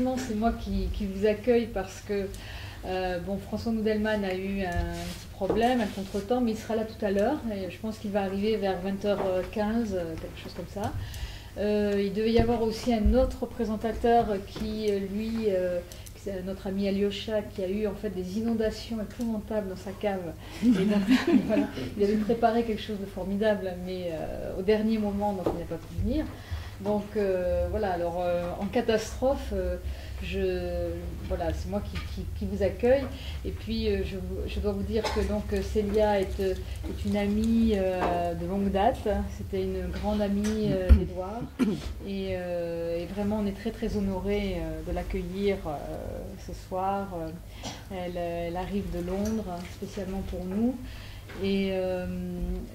effectivement, c'est moi qui vous accueille parce que bon, François Noudelman a eu un petit problème, un contretemps, mais il sera là tout à l'heure. Et je pense qu'il va arriver vers 20h15, quelque chose comme ça. Il devait y avoir aussi un autre présentateur qui, lui, c'est notre ami Alyosha, qui a eu en fait des inondations épouvantables dans sa cave. Et donc, voilà, il avait préparé quelque chose de formidable, mais au dernier moment, donc il n'a pas pu venir. Donc voilà, alors en catastrophe, voilà, c'est moi qui vous accueille. Et puis je dois vous dire que donc Célia est une amie de longue date. C'était une grande amie d'Édouard. Et vraiment, on est très très honorés de l'accueillir ce soir. Elle arrive de Londres, spécialement pour nous. Et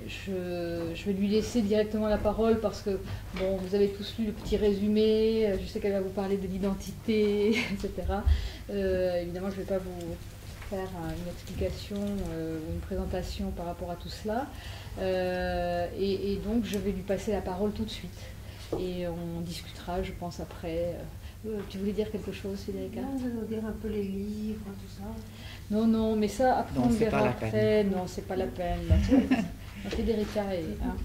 je vais lui laisser directement la parole parce que, bon, vous avez tous lu le petit résumé, je sais qu'elle va vous parler de l'identité, etc. Évidemment, je ne vais pas vous faire une explication ou une présentation par rapport à tout cela. Et donc, je vais lui passer la parole tout de suite. Et on discutera, je pense, après. Tu voulais dire quelque chose, Federica? Non, je veux dire un peu les livres, tout ça. Non, non, mais ça, après, on verra après. Non, c'est pas la peine. Federica hein.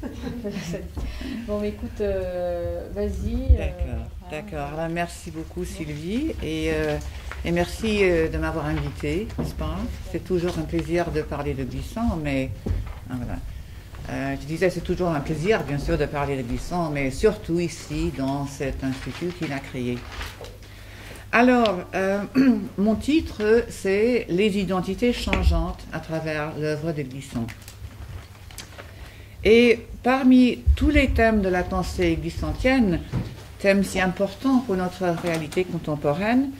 Bon, mais écoute, vas-y. D'accord. Alors, merci beaucoup, Sylvie. Et merci de m'avoir invitée, n'est-ce pas? C'est toujours un plaisir de parler de Glissant, mais voilà. Je disais, c'est toujours un plaisir, bien sûr, de parler de Glissant, mais surtout ici, dans cet institut qu'il a créé. Alors, mon titre, c'est « Les identités changeantes à travers l'œuvre de Glissant ». Et parmi tous les thèmes de la pensée glissantienne, thèmes si importants pour notre réalité contemporaine,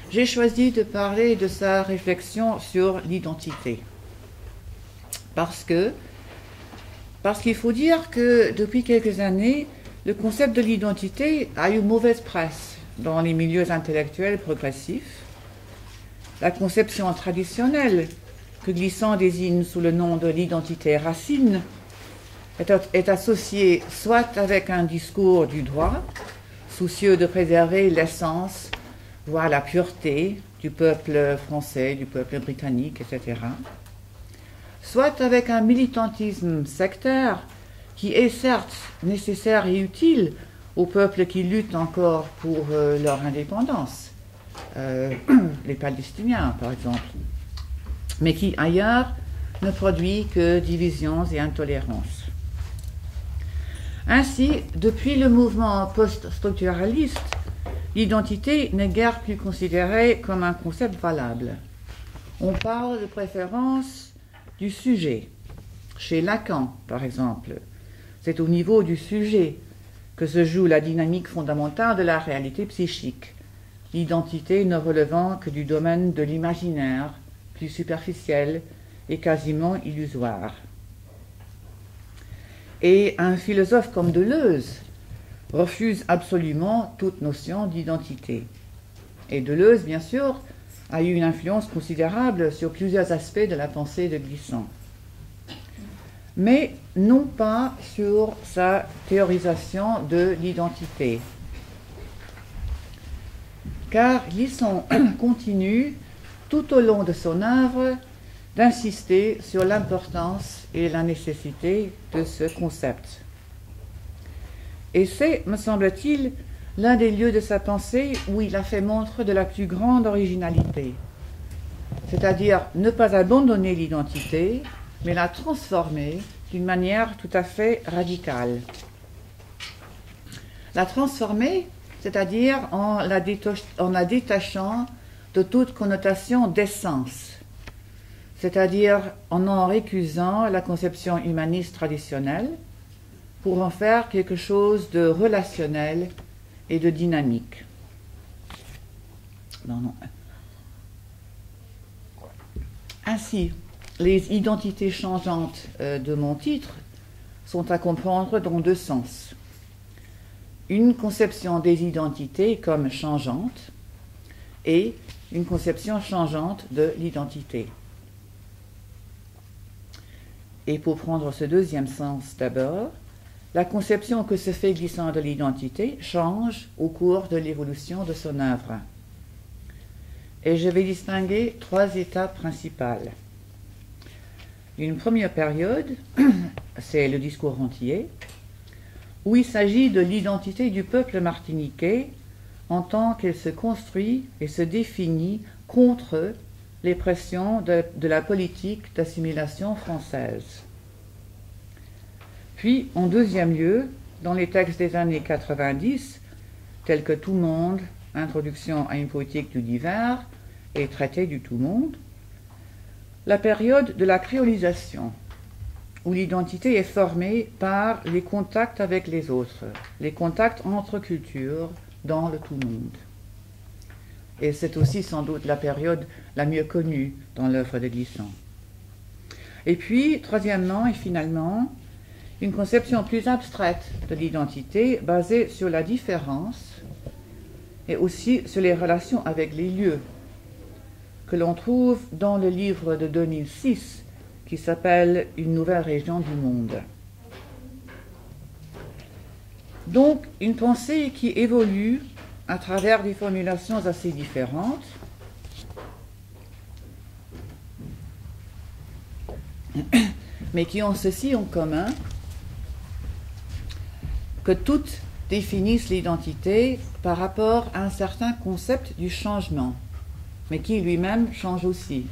j'ai choisi de parler de sa réflexion sur l'identité. Parce qu'il faut dire que depuis quelques années, le concept de l'identité a eu mauvaise presse dans les milieux intellectuels progressifs. La conception traditionnelle que Glissant désigne sous le nom de l'identité racine est associée soit avec un discours du droit, soucieux de préserver l'essence, voire la pureté du peuple français, du peuple britannique, etc., soit avec un militantisme sectaire qui est certes nécessaire et utile aux peuples qui luttent encore pour leur indépendance, les Palestiniens par exemple, mais qui ailleurs ne produit que divisions et intolérances. Ainsi, depuis le mouvement post-structuraliste, l'identité n'est guère plus considérée comme un concept valable. On parle de préférence du sujet. Chez Lacan, par exemple, c'est au niveau du sujet que se joue la dynamique fondamentale de la réalité psychique, l'identité ne relevant que du domaine de l'imaginaire, plus superficiel et quasiment illusoire. Et un philosophe comme Deleuze refuse absolument toute notion d'identité. Et Deleuze, bien sûr, a eu une influence considérable sur plusieurs aspects de la pensée de Glissant, mais non pas sur sa théorisation de l'identité. Car Glissant continue, tout au long de son œuvre, d'insister sur l'importance et la nécessité de ce concept. Et c'est, me semble-t-il, l'un des lieux de sa pensée où il a fait montre de la plus grande originalité, c'est-à-dire ne pas abandonner l'identité, mais la transformer d'une manière tout à fait radicale. La transformer, c'est-à-dire en la détachant de toute connotation d'essence, c'est-à-dire en récusant la conception humaniste traditionnelle pour en faire quelque chose de relationnel et de dynamique. Ainsi, les identités changeantes de mon titre sont à comprendre dans deux sens. Une conception des identités comme changeantes et une conception changeante de l'identité. Et pour prendre ce deuxième sens d'abord, la conception que se fait Glissant de l'identité change au cours de l'évolution de son œuvre. et je vais distinguer 3 étapes principales. Une première période, c'est le discours rentier, où il s'agit de l'identité du peuple martiniquais en tant qu'elle se construit et se définit contre les pressions de la politique d'assimilation française. Puis, en deuxième lieu, dans les textes des années 90, tels que Tout monde, Introduction à une politique du divers et Traité du tout monde, la période de la créolisation, où l'identité est formée par les contacts avec les autres, les contacts entre cultures dans le tout monde. Et c'est aussi sans doute la période la mieux connue dans l'œuvre de Glissant. Et puis, troisièmement et finalement, une conception plus abstraite de l'identité basée sur la différence et aussi sur les relations avec les lieux, que l'on trouve dans le livre de 2006 qui s'appelle « Une nouvelle région du monde ». Donc, une pensée qui évolue à travers des formulations assez différentes, mais qui ont ceci en commun, que toutes définissent l'identité par rapport à un certain concept du changement, mais qui lui-même change aussi.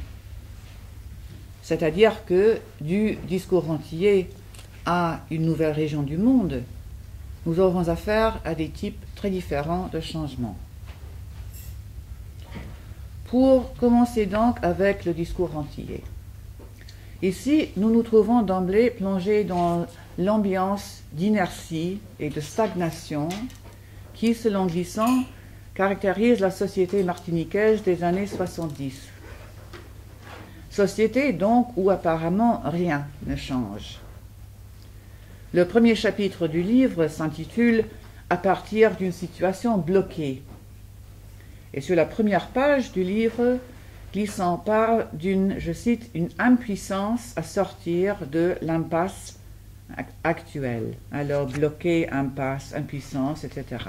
C'est-à-dire que du discours rentier à une nouvelle région du monde, nous aurons affaire à des types très différents de changements. Pour commencer donc avec le discours rentier. Ici, nous nous trouvons d'emblée plongés dans l'ambiance d'inertie et de stagnation qui, selon Glissant, caractérise la société martiniquaise des années 70. Société donc où apparemment rien ne change. Le premier chapitre du livre s'intitule « À partir d'une situation bloquée ». Et sur la première page du livre, Glissant parle d'une, je cite, une impuissance à sortir de l'impasse actuelle. Alors bloqué, impasse, impuissance, etc.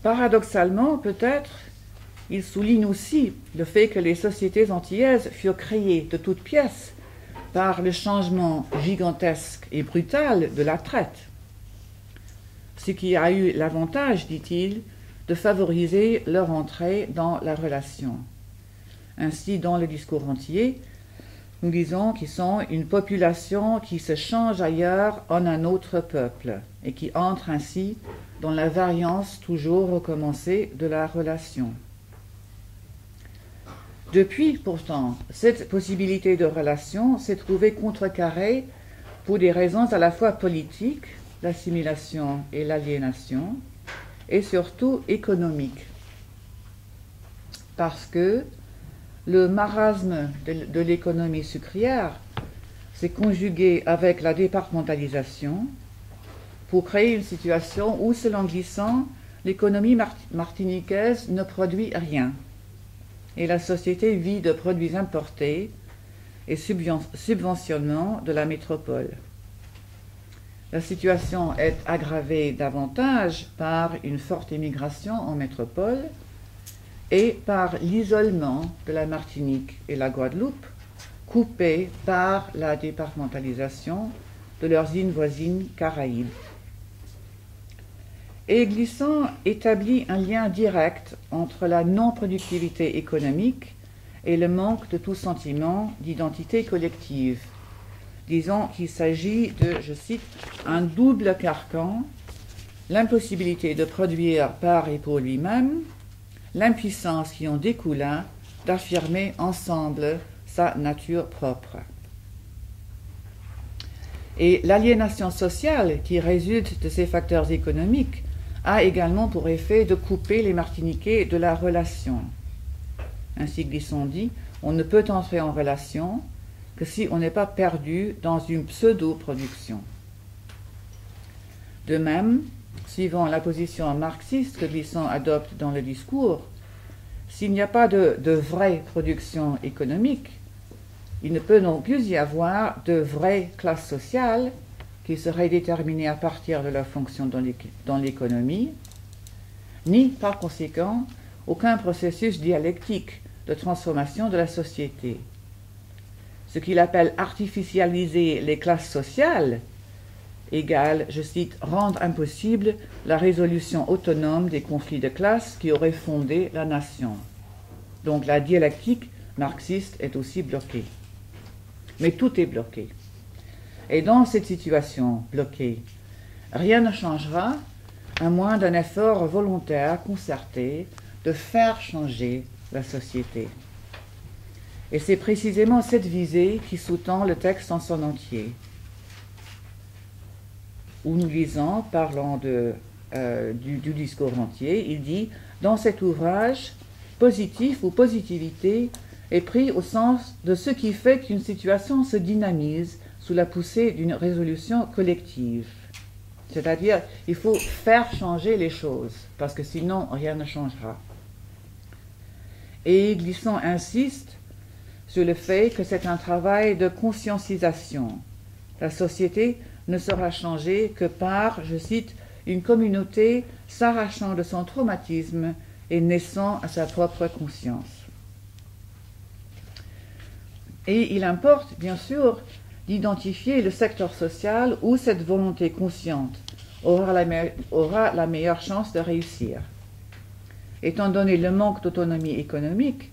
Paradoxalement, peut-être, il souligne aussi le fait que les sociétés antillaises furent créées de toutes pièces par le changement gigantesque et brutal de la traite, ce qui a eu l'avantage, dit-il, de favoriser leur entrée dans la relation. Ainsi, dans le discours rentier, nous disons qu'ils sont une population qui se change ailleurs en un autre peuple et qui entre ainsi dans la variance toujours recommencée de la relation. Depuis, pourtant, cette possibilité de relation s'est trouvée contrecarrée pour des raisons à la fois politiques, l'assimilation et l'aliénation, et surtout économiques. Parce que le marasme de l'économie sucrière s'est conjugué avec la départementalisation pour créer une situation où, selon Glissant, l'économie martiniquaise ne produit rien et la société vit de produits importés et subventionnement de la métropole. La situation est aggravée davantage par une forte émigration en métropole et par l'isolement de la Martinique et la Guadeloupe, coupées par la départementalisation de leurs îles voisines Caraïbes. Et Glissant établit un lien direct entre la non-productivité économique et le manque de tout sentiment d'identité collective. Disons qu'il s'agit de, je cite, un double carcan, l'impossibilité de produire par et pour lui-même, l'impuissance qui en découla d'affirmer ensemble sa nature propre. Et l'aliénation sociale qui résulte de ces facteurs économiques a également pour effet de couper les Martiniquais de la relation. Ainsi Glissant dit, on ne peut entrer en relation que si on n'est pas perdu dans une pseudo-production. De même, suivant la position marxiste que Glissant adopte dans le discours, s'il n'y a pas de vraie production économique, il ne peut non plus y avoir de vraie classe sociale qui serait déterminée à partir de leur fonction dans l'économie, ni par conséquent aucun processus dialectique de transformation de la société. Ce qu'il appelle artificialiser les classes sociales égale, je cite, rendre impossible la résolution autonome des conflits de classe qui auraient fondé la nation. Donc la dialectique marxiste est aussi bloquée. Mais tout est bloqué. Et dans cette situation bloquée, rien ne changera à moins d'un effort volontaire, concerté, de faire changer la société. Et c'est précisément cette visée qui sous-tend le texte en son entier. Où nous lisons, parlant du discours entier, il dit « Dans cet ouvrage, positif ou positivité est pris au sens de ce qui fait qu'une situation se dynamise sous la poussée d'une résolution collective. » C'est-à-dire, il faut faire changer les choses, parce que sinon, rien ne changera. Et Glissant insiste sur le fait que c'est un travail de conscientisation. La société ne sera changée que par, je cite, une communauté s'arrachant de son traumatisme et naissant à sa propre conscience. Et il importe, bien sûr, d'identifier le secteur social où cette volonté consciente aura la meilleure chance de réussir. Étant donné le manque d'autonomie économique,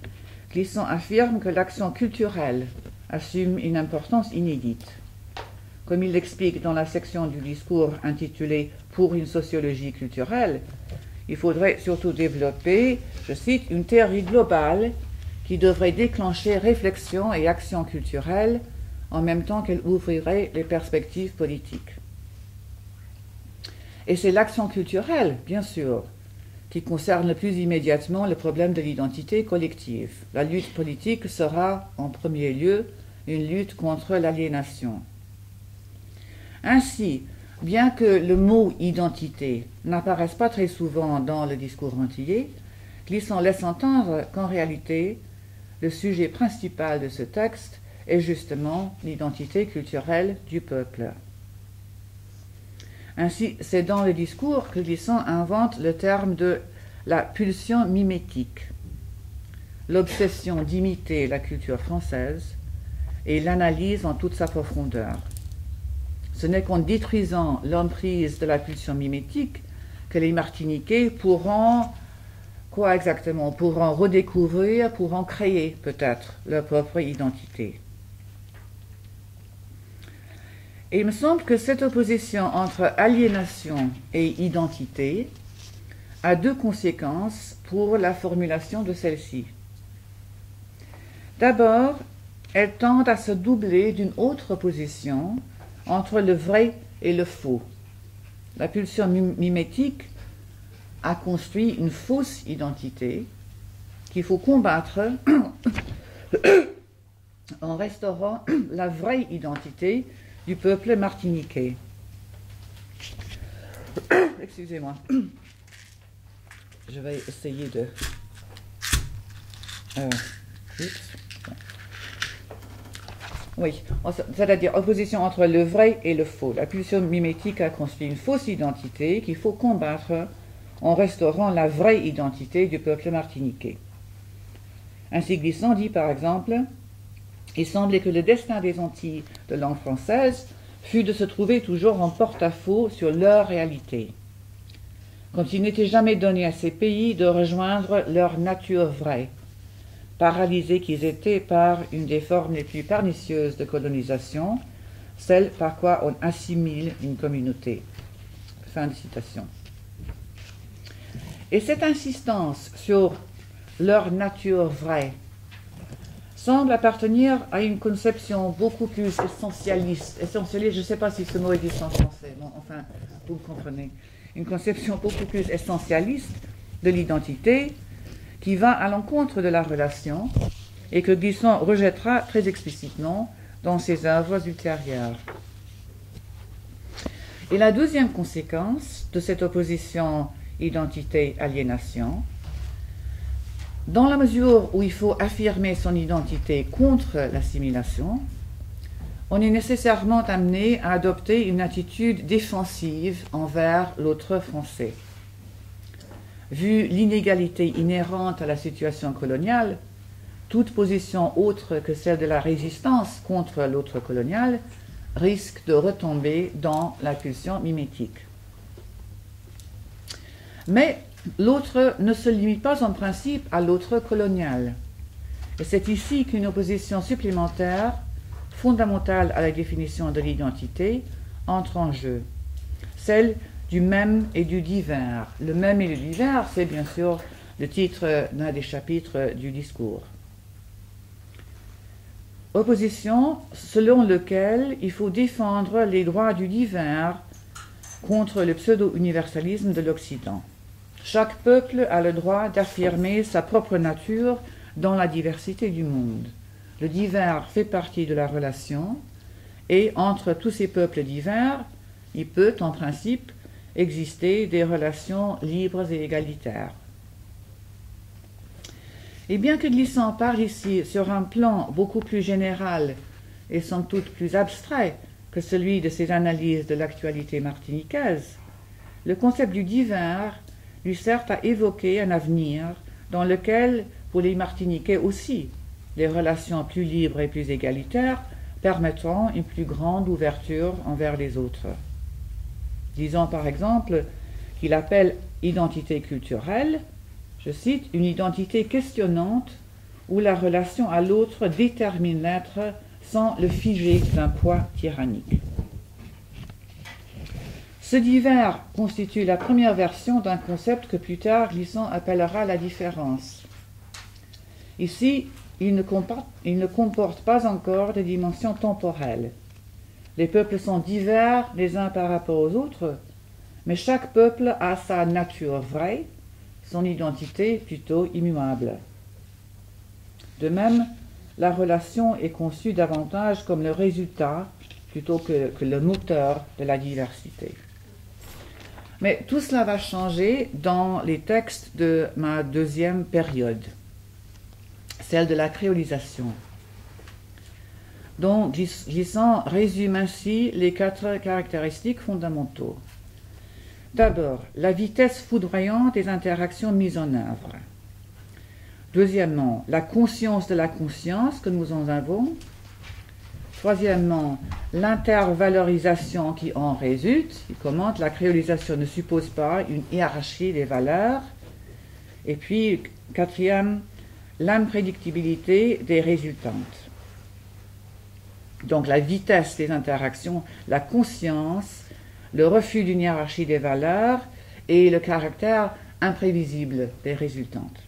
Glissant affirme que l'action culturelle assume une importance inédite. Comme il l'explique dans la section du discours intitulée « Pour une sociologie culturelle », il faudrait surtout développer, je cite, une théorie globale qui devrait déclencher réflexion et action culturelle en même temps qu'elle ouvrirait les perspectives politiques. Et c'est l'action culturelle, bien sûr, qui concerne le plus immédiatement le problème de l'identité collective. La lutte politique sera, en premier lieu, une lutte contre l'aliénation. Ainsi, bien que le mot « identité » n'apparaisse pas très souvent dans le discours entier, Glissant laisse entendre qu'en réalité, le sujet principal de ce texte est justement l'identité culturelle du peuple. Ainsi, c'est dans le discours que Glissant invente le terme de la pulsion mimétique, l'obsession d'imiter la culture française et l'analyse en toute sa profondeur. Ce n'est qu'en détruisant l'emprise de la pulsion mimétique que les Martiniquais pourront, quoi exactement, pourront redécouvrir, pourront créer peut-être leur propre identité. Et il me semble que cette opposition entre aliénation et identité a deux conséquences pour la formulation de celle-ci. D'abord, elle tend à se doubler d'une autre opposition entre le vrai et le faux. La pulsion mimétique a construit une fausse identité qu'il faut combattre en restaurant la vraie identité du peuple martiniquais. Excusez-moi. Je vais essayer de... Oui, c'est-à-dire opposition entre le vrai et le faux. La pulsion mimétique a construit une fausse identité qu'il faut combattre en restaurant la vraie identité du peuple martiniquais. Ainsi, Glissant dit par exemple, il semblait que le destin des Antilles de langue française fut de se trouver toujours en porte-à-faux sur leur réalité, quand il n'était jamais donné à ces pays de rejoindre leur nature vraie, paralysés qu'ils étaient par une des formes les plus pernicieuses de colonisation, celle par quoi on assimile une communauté. Fin de citation. Et cette insistance sur leur nature vraie semble appartenir à une conception beaucoup plus essentialiste. Essentialiste, je ne sais pas si ce mot existe en français, bon, enfin, vous me comprenez. Une conception beaucoup plus essentialiste de l'identité qui va à l'encontre de la relation et que Glissant rejettera très explicitement dans ses œuvres ultérieures. Et la deuxième conséquence de cette opposition identité-aliénation, dans la mesure où il faut affirmer son identité contre l'assimilation, on est nécessairement amené à adopter une attitude défensive envers l'autre français. vu l'inégalité inhérente à la situation coloniale, toute position autre que celle de la résistance contre l'autre colonial risque de retomber dans la pulsion mimétique. Mais l'autre ne se limite pas en principe à l'autre colonial. Et c'est ici qu'une opposition supplémentaire, fondamentale à la définition de l'identité, entre en jeu. Celle du même et du divers. Le même et le divers, c'est bien sûr le titre d'un des chapitres du discours. Opposition selon lequel il faut défendre les droits du divers contre le pseudo-universalisme de l'Occident. Chaque peuple a le droit d'affirmer sa propre nature dans la diversité du monde. Le divers fait partie de la relation et entre tous ces peuples divers, il peut en principe exister des relations libres et égalitaires. Et bien que Glissant parle ici sur un plan beaucoup plus général et sans doute plus abstrait que celui de ses analyses de l'actualité martiniquaise, le concept du divers lui sert à évoquer un avenir dans lequel, pour les Martiniquais aussi, les relations plus libres et plus égalitaires permettront une plus grande ouverture envers les autres. Disons par exemple qu'il appelle identité culturelle, je cite, une identité questionnante où la relation à l'autre détermine l'être sans le figer d'un poids tyrannique. Ce divers constitue la première version d'un concept que plus tard Glissant appellera la différence. Ici, il ne comporte pas encore de dimension temporelle. Les peuples sont divers les uns par rapport aux autres, mais chaque peuple a sa nature vraie, son identité plutôt immuable. De même, la relation est conçue davantage comme le résultat plutôt que le moteur de la diversité. Mais tout cela va changer dans les textes de ma deuxième période, celle de la créolisation. Donc, Glissant résume ainsi les 4 caractéristiques fondamentaux. D'abord, la vitesse foudroyante des interactions mises en œuvre. Deuxièmement, la conscience de la conscience que nous en avons. Troisièmement, l'intervalorisation qui en résulte. Il commente, la créolisation ne suppose pas une hiérarchie des valeurs. Et puis, quatrième, l'imprédictibilité des résultantes. Donc la vitesse des interactions, la conscience, le refus d'une hiérarchie des valeurs et le caractère imprévisible des résultantes.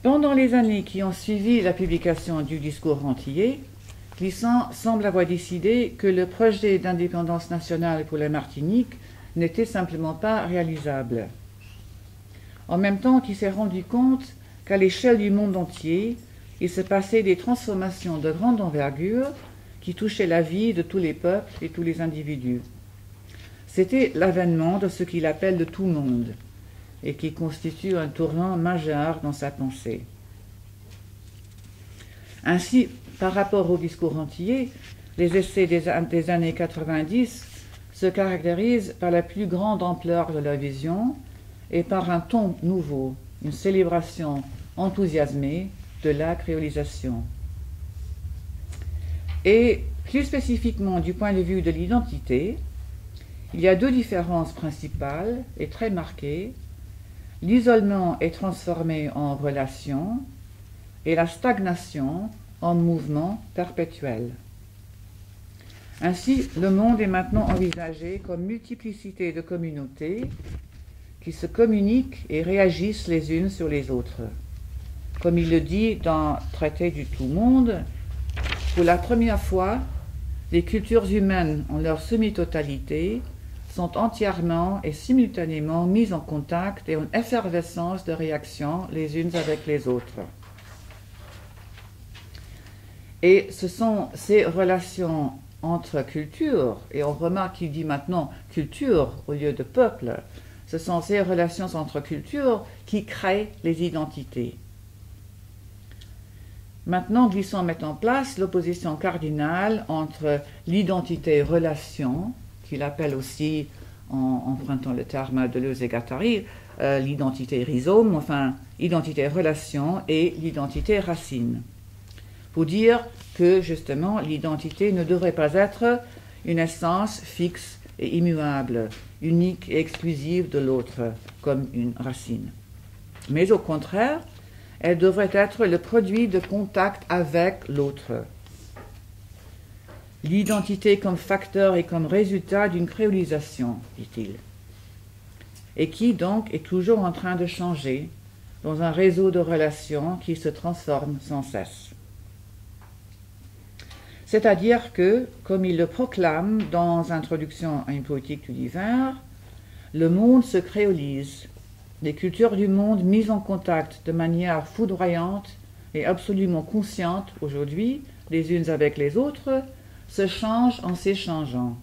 Pendant les années qui ont suivi la publication du discours antillais, Glissant semble avoir décidé que le projet d'indépendance nationale pour la Martinique n'était simplement pas réalisable. En même temps qu'il s'est rendu compte qu'à l'échelle du monde entier, il se passait des transformations de grande envergure qui touchaient la vie de tous les peuples et tous les individus. C'était l'avènement de ce qu'il appelle le tout-monde et qui constitue un tournant majeur dans sa pensée. Ainsi, par rapport au discours antillais, les essais des années 90 se caractérisent par la plus grande ampleur de leur vision et par un ton nouveau, une célébration enthousiasmée de la créolisation. Et plus spécifiquement du point de vue de l'identité, il y a 2 différences principales et très marquées. L'isolement est transformé en relation et la stagnation en mouvement perpétuel. Ainsi, le monde est maintenant envisagé comme multiplicité de communautés qui se communiquent et réagissent les unes sur les autres. Comme il le dit dans Traité du tout-monde, pour la première fois, les cultures humaines en leur semi-totalité sont entièrement et simultanément mises en contact et en effervescence de réaction les unes avec les autres. Et ce sont ces relations entre cultures, et on remarque qu'il dit maintenant culture au lieu de peuple, ce sont ces relations entre cultures qui créent les identités. Maintenant, Glissant met en place l'opposition cardinale entre l'identité-relation, qu'il appelle aussi en empruntant le terme de Deleuze et Guattari, l'identité rhizome, enfin l'identité relation et l'identité racine. Pour dire que justement l'identité ne devrait pas être une essence fixe et immuable, unique et exclusive de l'autre, comme une racine. Mais au contraire, elle devrait être le produit de contact avec l'autre. L'identité comme facteur et comme résultat d'une créolisation, dit-il, et qui donc est toujours en train de changer dans un réseau de relations qui se transforme sans cesse. C'est-à-dire que, comme il le proclame dans Introduction à une poétique du divers, le monde se créolise, les cultures du monde mises en contact de manière foudroyante et absolument consciente aujourd'hui, les unes avec les autres, se changent en s'échangeant.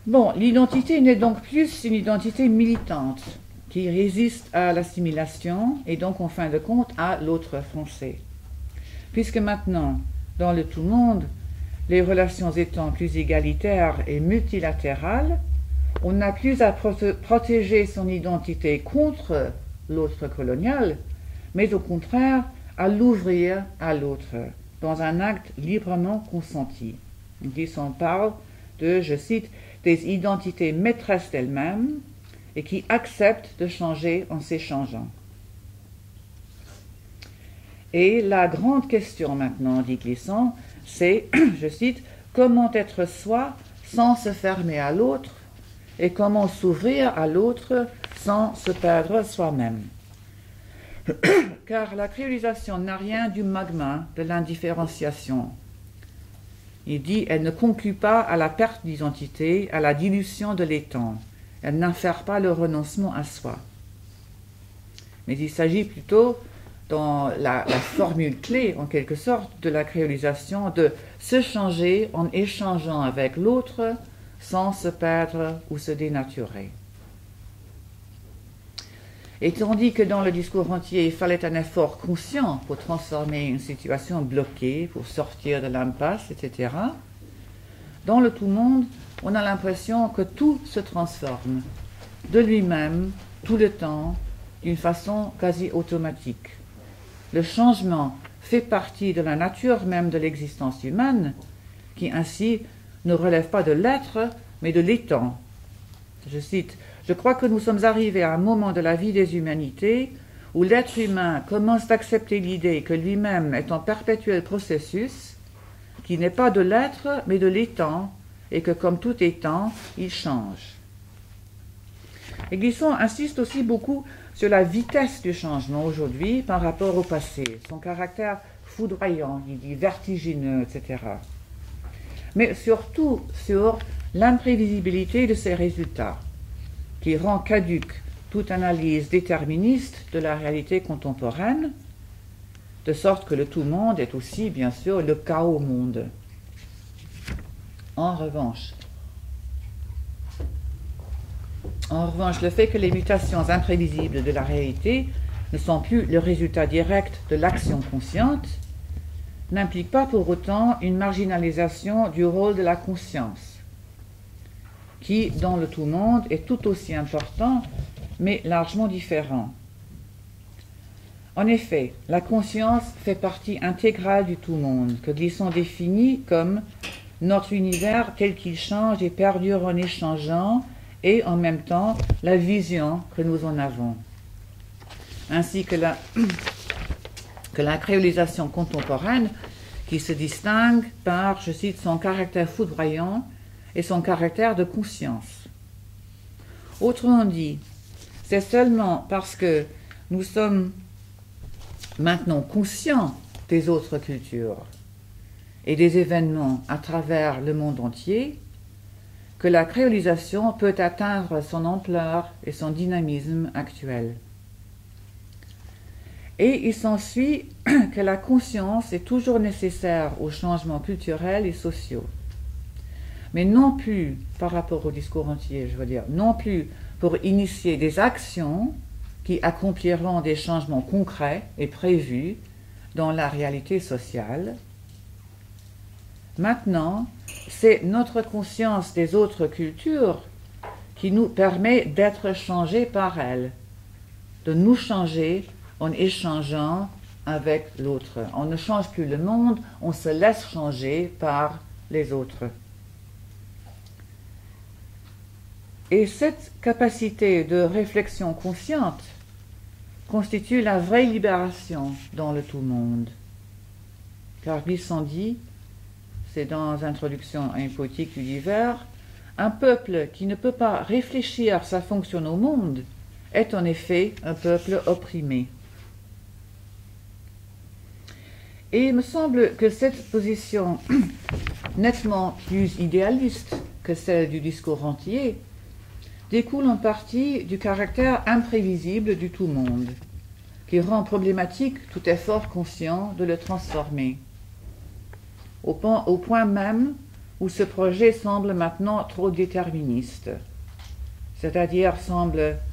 Bon, l'identité n'est donc plus une identité militante qui résiste à l'assimilation et donc en fin de compte à l'autre français. Puisque maintenant, dans le tout-monde, les relations étant plus égalitaires et multilatérales, on n'a plus à protéger son identité contre l'autre colonial, mais au contraire à l'ouvrir à l'autre, dans un acte librement consenti. On parle de, je cite, des identités maîtresses d'elles-mêmes et qui acceptent de changer en s'échangeant. Et la grande question maintenant, dit Glissant, c'est, je cite, comment être soi sans se fermer à l'autre et comment s'ouvrir à l'autre sans se perdre soi-même. Car la créolisation n'a rien du magma de l'indifférenciation. Il dit, elle ne conclut pas à la perte d'identité, à la dilution de l'étang. Elle n'infère pas le renoncement à soi. Mais il s'agit plutôt, dans la formule clé, en quelque sorte, de la créolisation, de se changer en échangeant avec l'autre sans se perdre ou se dénaturer. Et tandis que dans le discours entier, il fallait un effort conscient pour transformer une situation bloquée, pour sortir de l'impasse, etc., dans le tout-monde, on a l'impression que tout se transforme de lui-même, tout le temps, d'une façon quasi automatique. Le changement fait partie de la nature même de l'existence humaine, qui ainsi ne relève pas de l'être, mais de l'étant. Je cite, « Je crois que nous sommes arrivés à un moment de la vie des humanités où l'être humain commence d'accepter l'idée que lui-même est en perpétuel processus, qui n'est pas de l'être, mais de l'étant, et que comme tout étant, il change. » Et Glissant insiste aussi beaucoup sur la vitesse du changement aujourd'hui par rapport au passé, son caractère foudroyant, il dit vertigineux, etc. Mais surtout sur l'imprévisibilité de ses résultats, qui rend caduque toute analyse déterministe de la réalité contemporaine, de sorte que le tout-monde est aussi, bien sûr, le chaos-monde. En revanche, le fait que les mutations imprévisibles de la réalité ne sont plus le résultat direct de l'action consciente n'implique pas pour autant une marginalisation du rôle de la conscience, qui, dans le tout-monde, est tout aussi important, mais largement différent. En effet, la conscience fait partie intégrale du tout-monde, que Glissant définit comme notre univers tel qu'il change et perdure en échangeant, et en même temps la vision que nous en avons, ainsi que la créolisation contemporaine qui se distingue par, je cite, son caractère foudroyant et son caractère de conscience. Autrement dit, c'est seulement parce que nous sommes maintenant conscients des autres cultures et des événements à travers le monde entier que la créolisation peut atteindre son ampleur et son dynamisme actuel. Et il s'ensuit que la conscience est toujours nécessaire aux changements culturels et sociaux. Mais non plus, par rapport au discours entier, je veux dire, non plus pour initier des actions qui accompliront des changements concrets et prévus dans la réalité sociale, Maintenant, c'est notre conscience des autres cultures qui nous permet d'être changés par elles, de nous changer en échangeant avec l'autre. On ne change plus le monde, on se laisse changer par les autres. Et cette capacité de réflexion consciente constitue la vraie libération dans le tout-monde. Car Glissant dit, c'est dans Introduction à une poétique du divers, un peuple qui ne peut pas réfléchir sa fonction au monde est en effet un peuple opprimé. Et il me semble que cette position, nettement plus idéaliste que celle du discours entier, découle en partie du caractère imprévisible du tout-monde, qui rend problématique tout effort conscient de le transformer, au point même où ce projet semble maintenant trop déterministe. C'est-à-dire,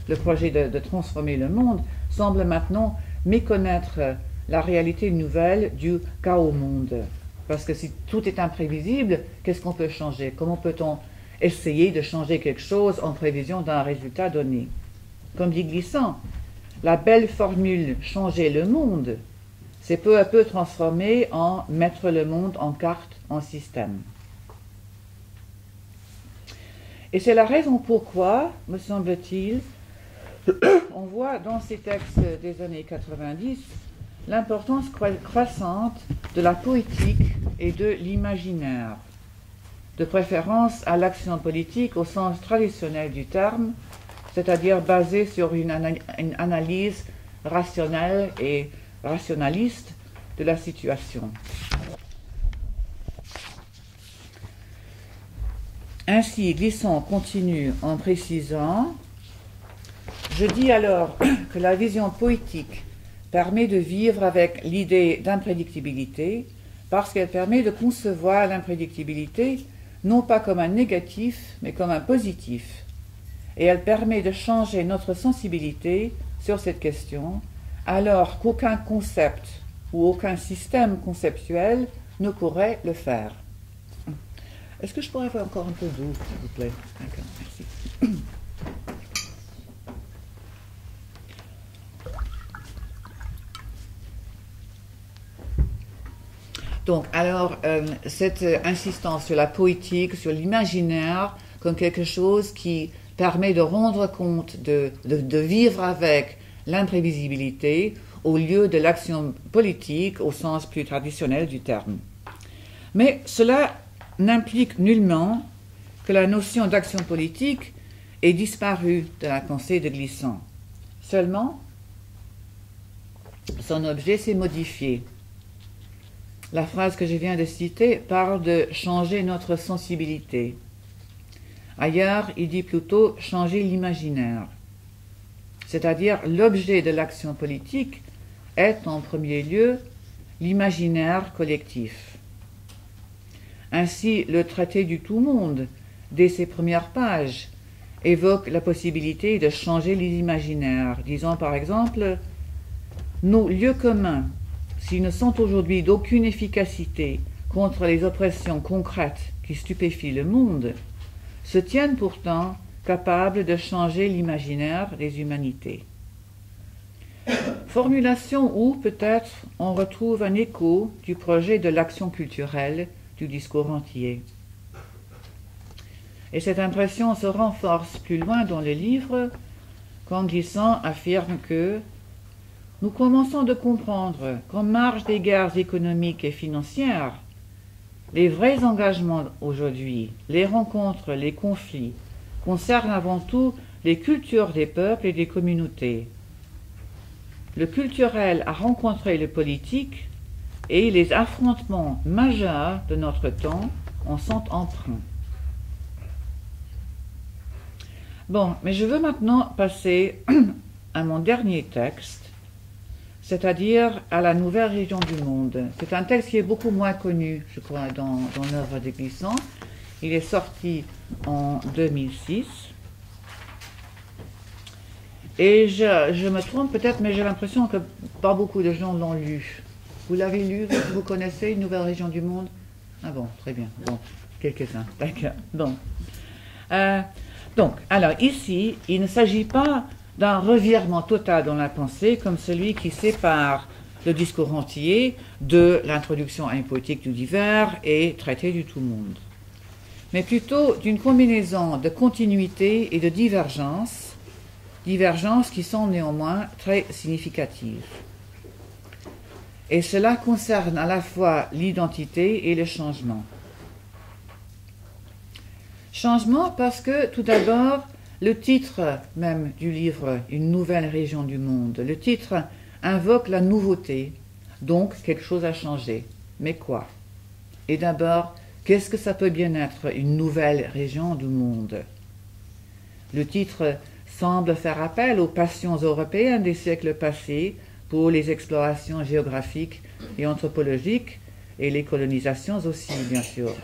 le projet de transformer le monde semble maintenant méconnaître la réalité nouvelle du chaos monde. Parce que si tout est imprévisible, qu'est-ce qu'on peut changer? Comment peut-on essayer de changer quelque chose en prévision d'un résultat donné? Comme dit Glissant, la belle formule « changer le monde », c'est peu à peu transformé en « mettre le monde en carte, en système ». Et c'est la raison pourquoi, me semble-t-il, on voit dans ces textes des années 90 l'importance croissante de la poétique et de l'imaginaire, de préférence à l'action politique au sens traditionnel du terme, c'est-à-dire basée sur une analyse rationnelle et rationaliste de la situation. Ainsi, Glissant continue en précisant « Je dis alors que la vision poétique permet de vivre avec l'idée d'imprédictibilité parce qu'elle permet de concevoir l'imprédictibilité non pas comme un négatif, mais comme un positif. Et elle permet de changer notre sensibilité sur cette question, alors qu'aucun concept ou aucun système conceptuel ne pourrait le faire. » Est-ce que je pourrais avoir encore un peu d'eau, s'il vous plaît? D'accord, merci. Donc, alors, cette insistance sur la poétique, sur l'imaginaire, comme quelque chose qui permet de rendre compte, de vivre avec l'imprévisibilité au lieu de l'action politique au sens plus traditionnel du terme. Mais cela n'implique nullement que la notion d'action politique ait disparu de la pensée de Glissant. Seulement, son objet s'est modifié. La phrase que je viens de citer parle de changer notre sensibilité. Ailleurs, il dit plutôt changer l'imaginaire. C'est-à-dire l'objet de l'action politique est en premier lieu l'imaginaire collectif. Ainsi, le traité du tout-monde, dès ses premières pages, évoque la possibilité de changer les imaginaires, disant par exemple « Nos lieux communs, s'ils ne sont aujourd'hui d'aucune efficacité contre les oppressions concrètes qui stupéfient le monde, se tiennent pourtant capables de changer l'imaginaire des humanités. » Formulation où, peut-être, on retrouve un écho du projet de l'action culturelle du discours entier. Et cette impression se renforce plus loin dans le livre quand Glissant affirme que nous commençons de comprendre qu'en marge des guerres économiques et financières, les vrais engagements aujourd'hui, les rencontres, les conflits, concernent avant tout les cultures des peuples et des communautés. Le culturel a rencontré le politique et les affrontements majeurs de notre temps en sont empreints. Bon, mais je veux maintenant passer à mon dernier texte, c'est-à-dire à la nouvelle région du monde. C'est un texte qui est beaucoup moins connu, je crois, dans l'œuvre de Glissant. Il est sorti en 2006. Et je me trompe peut-être, mais j'ai l'impression que pas beaucoup de gens l'ont lu. Vous l'avez lu? Vous connaissez Une nouvelle région du monde? Ah bon, très bien. Bon, quelques-uns, d'accord. Bon. Donc, alors ici, il ne s'agit pas d'un revirement total dans la pensée comme celui qui sépare le discours entier de l'introduction à une poétique du divers et traité du tout monde, mais plutôt d'une combinaison de continuité et de divergences qui sont néanmoins très significatives. Et cela concerne à la fois l'identité et le changement. Changement parce que, tout d'abord, le titre même du livre « Une nouvelle région du monde », le titre invoque la nouveauté, donc quelque chose a changé. Mais quoi? Et d'abord, qu'est-ce que ça peut bien être une nouvelle région du monde? Le titre semble faire appel aux passions européennes des siècles passés pour les explorations géographiques et anthropologiques et les colonisations aussi, bien sûr.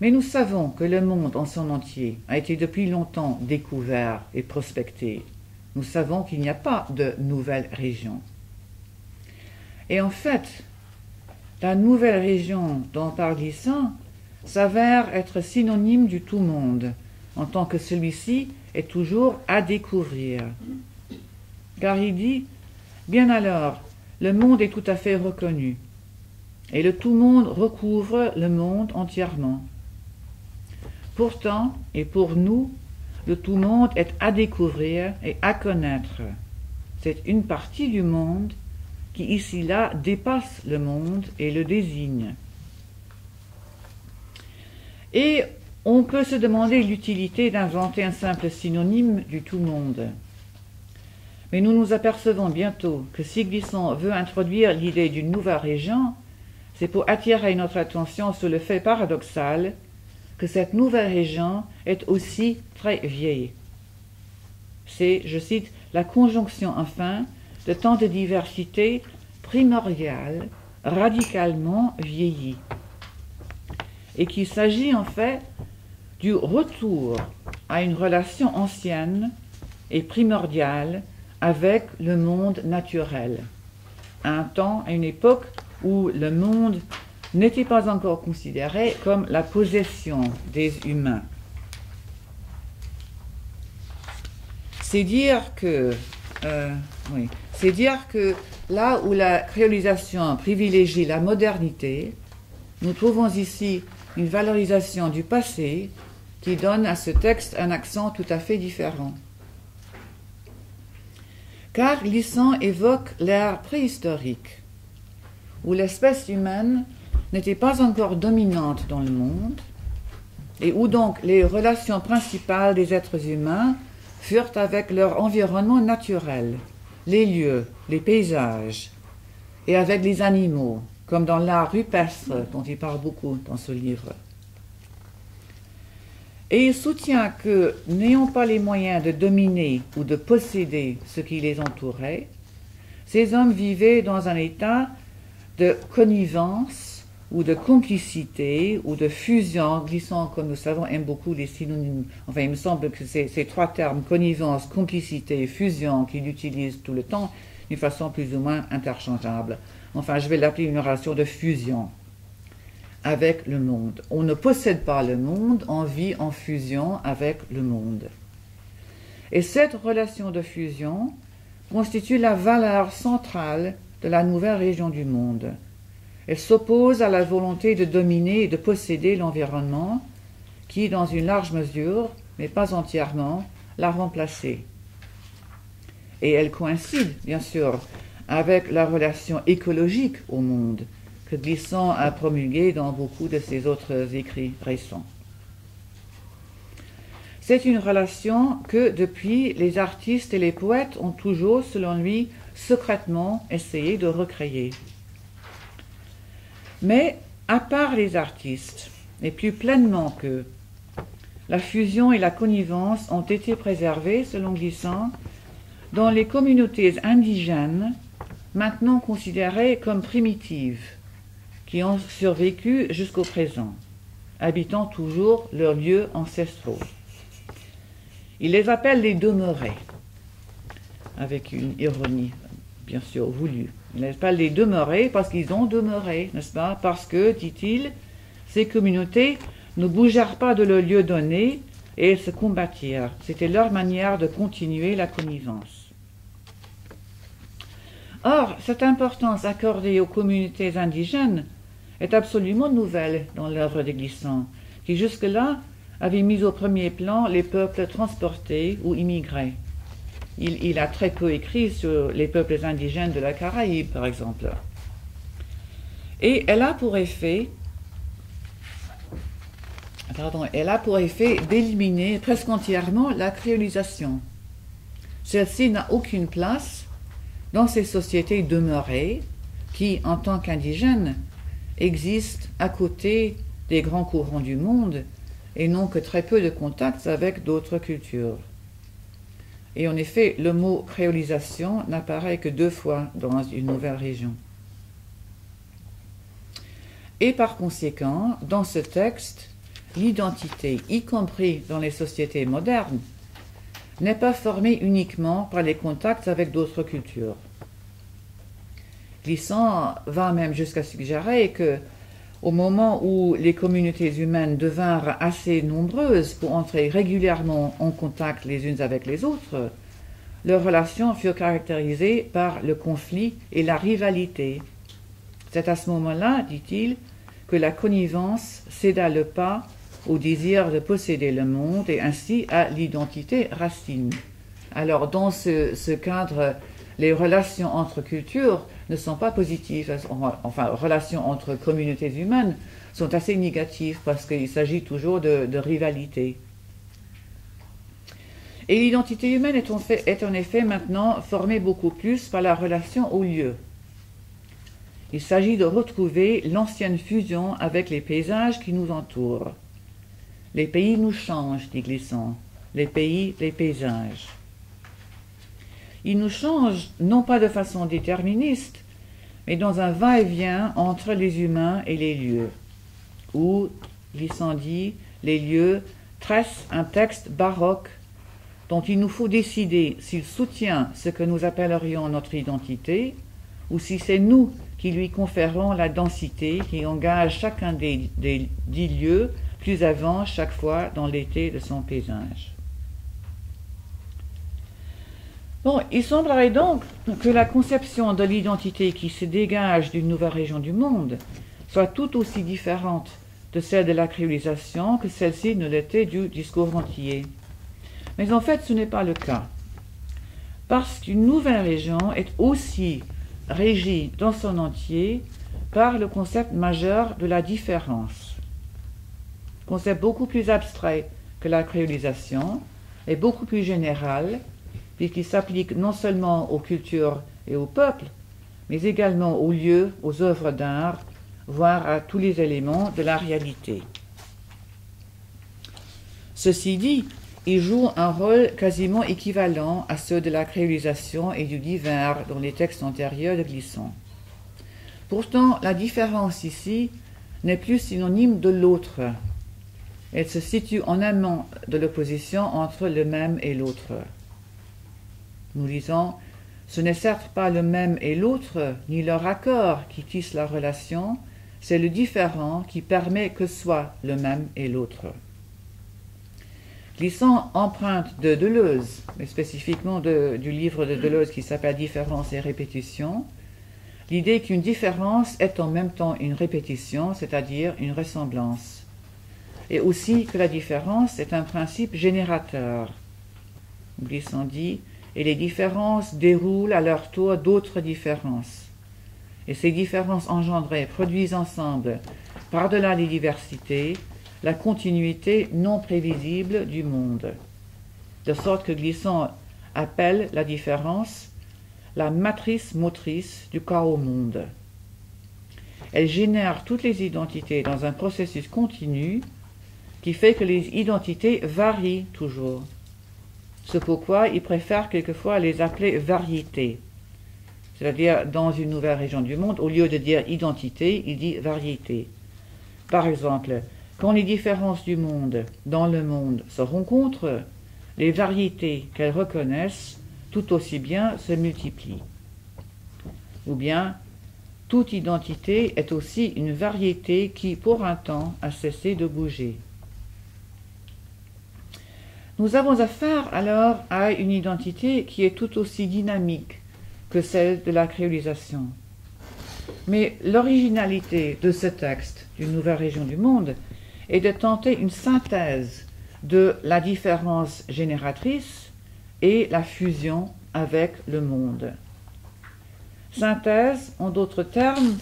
Mais nous savons que le monde en son entier a été depuis longtemps découvert et prospecté. Nous savons qu'il n'y a pas de nouvelle région. Et en fait, la nouvelle région dont parle Glissant s'avère être synonyme du tout monde, en tant que celui-ci est toujours à découvrir. Car il dit, bien alors, le monde est tout à fait reconnu, et le tout monde recouvre le monde entièrement. Pourtant, et pour nous, le tout monde est à découvrir et à connaître. C'est une partie du monde qui ici-là dépasse le monde et le désigne. Et on peut se demander l'utilité d'inventer un simple synonyme du tout monde. Mais nous nous apercevons bientôt que si Glissant veut introduire l'idée d'une nouvelle région, c'est pour attirer notre attention sur le fait paradoxal que cette nouvelle région est aussi très vieille. C'est, je cite, la conjonction enfin de tant de diversité primordiale, radicalement vieillie, et qu'il s'agit en fait du retour à une relation ancienne et primordiale avec le monde naturel, à un temps, à une époque où le monde n'était pas encore considéré comme la possession des humains. C'est dire que là où la créolisation privilégie la modernité, nous trouvons ici une valorisation du passé qui donne à ce texte un accent tout à fait différent. Car Glissant évoque l'ère préhistorique, où l'espèce humaine n'était pas encore dominante dans le monde, et où donc les relations principales des êtres humains furent avec leur environnement naturel, les lieux, les paysages, et avec les animaux, comme dans l'art rupestre dont il parle beaucoup dans ce livre. Et il soutient que, n'ayant pas les moyens de dominer ou de posséder ce qui les entourait, ces hommes vivaient dans un état de connivence ou de complicité ou de fusion. Glissant, comme nous savons, aime beaucoup les synonymes. Enfin, il me semble que ces trois termes, connivence, complicité et fusion, qu'il utilise tout le temps d'une façon plus ou moins interchangeable. Enfin, je vais l'appeler une relation de fusion avec le monde. On ne possède pas le monde, on vit en fusion avec le monde. Et cette relation de fusion constitue la valeur centrale de la nouvelle région du monde. Elle s'oppose à la volonté de dominer et de posséder l'environnement qui, dans une large mesure, mais pas entièrement, l'a remplacé. Et elle coïncide, bien sûr, avec la relation écologique au monde que Glissant a promulguée dans beaucoup de ses autres écrits récents. C'est une relation que, depuis, les artistes et les poètes ont toujours, selon lui, secrètement essayé de recréer. Mais, à part les artistes, et plus pleinement qu'eux, la fusion et la connivence ont été préservées, selon Glissant, dans les communautés indigènes, maintenant considérées comme primitives, qui ont survécu jusqu'au présent, habitant toujours leurs lieux ancestraux. Il les appelle les demeurés, avec une ironie, bien sûr, voulue, N'est-ce pas, les demeurer parce qu'ils ont demeuré, n'est-ce pas? Parce que, dit-il, ces communautés ne bougèrent pas de leur lieu donné et elles se combattirent. C'était leur manière de continuer la connivence. Or, cette importance accordée aux communautés indigènes est absolument nouvelle dans l'œuvre des Glissant, qui jusque-là avait mis au premier plan les peuples transportés ou immigrés. Il a très peu écrit sur les peuples indigènes de la Caraïbe, par exemple. Et elle a pour effet d'éliminer presque entièrement la créolisation. Celle-ci n'a aucune place dans ces sociétés demeurées qui, en tant qu'indigènes, existent à côté des grands courants du monde et n'ont que très peu de contacts avec d'autres cultures. Et en effet, le mot créolisation n'apparaît que 2 fois dans une nouvelle région. Et par conséquent, dans ce texte, l'identité, y compris dans les sociétés modernes, n'est pas formée uniquement par les contacts avec d'autres cultures. Glissant va même jusqu'à suggérer que, au moment où les communautés humaines devinrent assez nombreuses pour entrer régulièrement en contact les unes avec les autres, leurs relations furent caractérisées par le conflit et la rivalité. C'est à ce moment-là, dit-il, que la connivence céda le pas au désir de posséder le monde et ainsi à l'identité racine. Alors, dans ce cadre, les relations entre cultures ne sont pas positives, enfin, relations entre communautés humaines sont assez négatives parce qu'il s'agit toujours de rivalité. Et l'identité humaine est en effet maintenant formée beaucoup plus par la relation au lieu. Il s'agit de retrouver l'ancienne fusion avec les paysages qui nous entourent. Les pays nous changent, dit Glissant, les pays, les paysages. Ils nous changent non pas de façon déterministe, mais dans un va-et-vient entre les humains et les lieux, où, Glissant dit, les lieux tressent un texte baroque dont il nous faut décider s'il soutient ce que nous appellerions notre identité, ou si c'est nous qui lui conférons la densité qui engage chacun des 10 lieux plus avant chaque fois dans l'été de son paysage. Bon, il semblerait donc que la conception de l'identité qui se dégage d'une nouvelle région du monde soit tout aussi différente de celle de la créolisation que celle-ci ne l'était du discours entier. Mais en fait, ce n'est pas le cas, parce qu'une nouvelle région est aussi régie dans son entier par le concept majeur de la différence. Concept beaucoup plus abstrait que la créolisation et beaucoup plus général, puisqu'il s'applique non seulement aux cultures et aux peuples, mais également aux lieux, aux œuvres d'art, voire à tous les éléments de la réalité. Ceci dit, il joue un rôle quasiment équivalent à ceux de la créolisation et du divers dans les textes antérieurs de Glissant. Pourtant, la différence ici n'est plus synonyme de l'autre. Elle se situe en amont de l'opposition entre le même et l'autre. Nous lisons, ce n'est certes pas le même et l'autre, ni leur accord qui tisse la relation, c'est le différent qui permet que soit le même et l'autre. Glissant emprunte de Deleuze, mais spécifiquement du livre de Deleuze qui s'appelle Différence et répétition, l'idée qu'une différence est en même temps une répétition, c'est-à-dire une ressemblance, et aussi que la différence est un principe générateur. Glissant dit, et les différences déroulent à leur tour d'autres différences. Et ces différences engendrées produisent ensemble, par-delà les diversités, la continuité non prévisible du monde. De sorte que Glissant appelle la différence la matrice motrice du chaos-monde. Elle génère toutes les identités dans un processus continu qui fait que les identités varient toujours. C'est pourquoi il préfère quelquefois les appeler variétés. C'est-à-dire, dans une nouvelle région du monde, au lieu de dire identité, il dit variété. Par exemple, quand les différences du monde dans le monde se rencontrent, les variétés qu'elles reconnaissent tout aussi bien se multiplient. ou bien toute identité est aussi une variété qui, pour un temps, a cessé de bouger. Nous avons affaire alors à une identité qui est tout aussi dynamique que celle de la créolisation. Mais l'originalité de ce texte d'une nouvelle région du monde est de tenter une synthèse de la différence génératrice et la fusion avec le monde. Synthèse, en d'autres termes,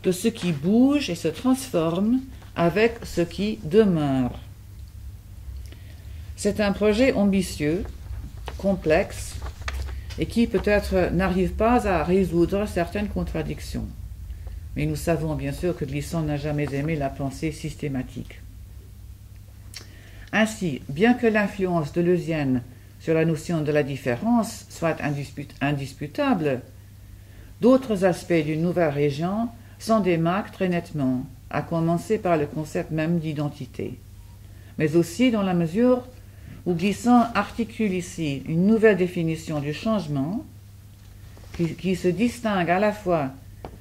de ce qui bouge et se transforme avec ce qui demeure. C'est un projet ambitieux, complexe, et qui peut-être n'arrive pas à résoudre certaines contradictions. Mais nous savons bien sûr que Glissant n'a jamais aimé la pensée systématique. Ainsi, bien que l'influence deleuzienne sur la notion de la différence soit indisputable, d'autres aspects d'une nouvelle région s'en démarquent très nettement, à commencer par le concept même d'identité, mais aussi dans la mesure où Glissant articule ici une nouvelle définition du changement qui se distingue à la fois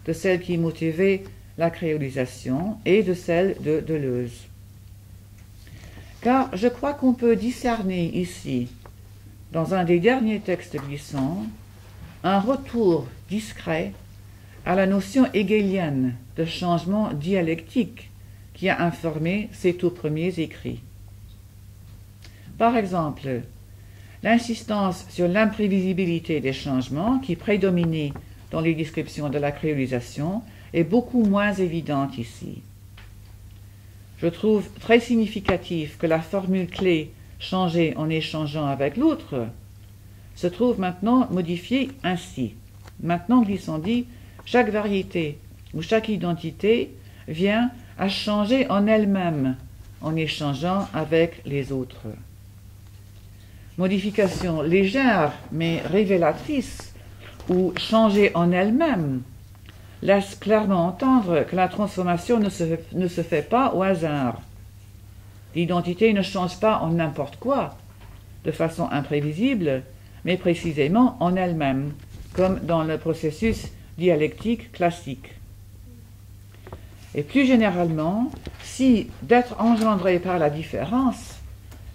de celle qui motivait la créolisation et de celle de Deleuze. Car je crois qu'on peut discerner ici, dans un des derniers textes Glissant, un retour discret à la notion hegelienne de changement dialectique qui a informé ses tout premiers écrits. Par exemple, l'insistance sur l'imprévisibilité des changements qui prédominait dans les descriptions de la créolisation est beaucoup moins évidente ici. Je trouve très significatif que la formule clé « changer en échangeant avec l'autre » se trouve maintenant modifiée ainsi. Maintenant, Glissant dit « chaque variété ou chaque identité vient à changer en elle-même en échangeant avec les autres ». Modification légère mais révélatrice ou changer en elle-même laisse clairement entendre que la transformation ne se fait pas au hasard. L'identité ne change pas en n'importe quoi, de façon imprévisible, mais précisément en elle-même, comme dans le processus dialectique classique. Et plus généralement, si d'être engendré par la différence,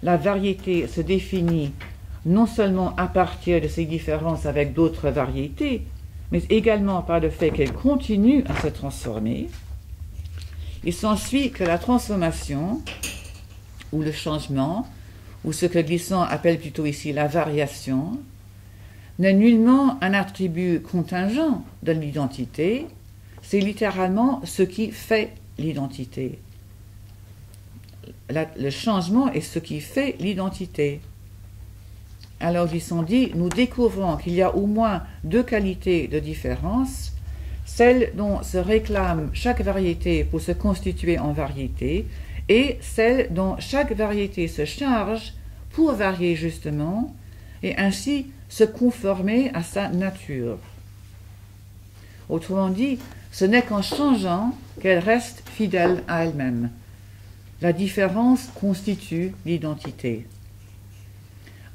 la variété se définit non seulement à partir de ces différences avec d'autres variétés, mais également par le fait qu'elles continuent à se transformer, il s'ensuit que la transformation, ou le changement, ou ce que Glissant appelle plutôt ici la variation, n'est nullement un attribut contingent de l'identité, c'est littéralement ce qui fait l'identité. Le changement est ce qui fait l'identité. Alors, Glissant dit, nous découvrons qu'il y a au moins deux qualités de différence, celle dont se réclame chaque variété pour se constituer en variété, et celle dont chaque variété se charge pour varier justement, et ainsi se conformer à sa nature. Autrement dit, ce n'est qu'en changeant qu'elle reste fidèle à elle-même. La différence constitue l'identité.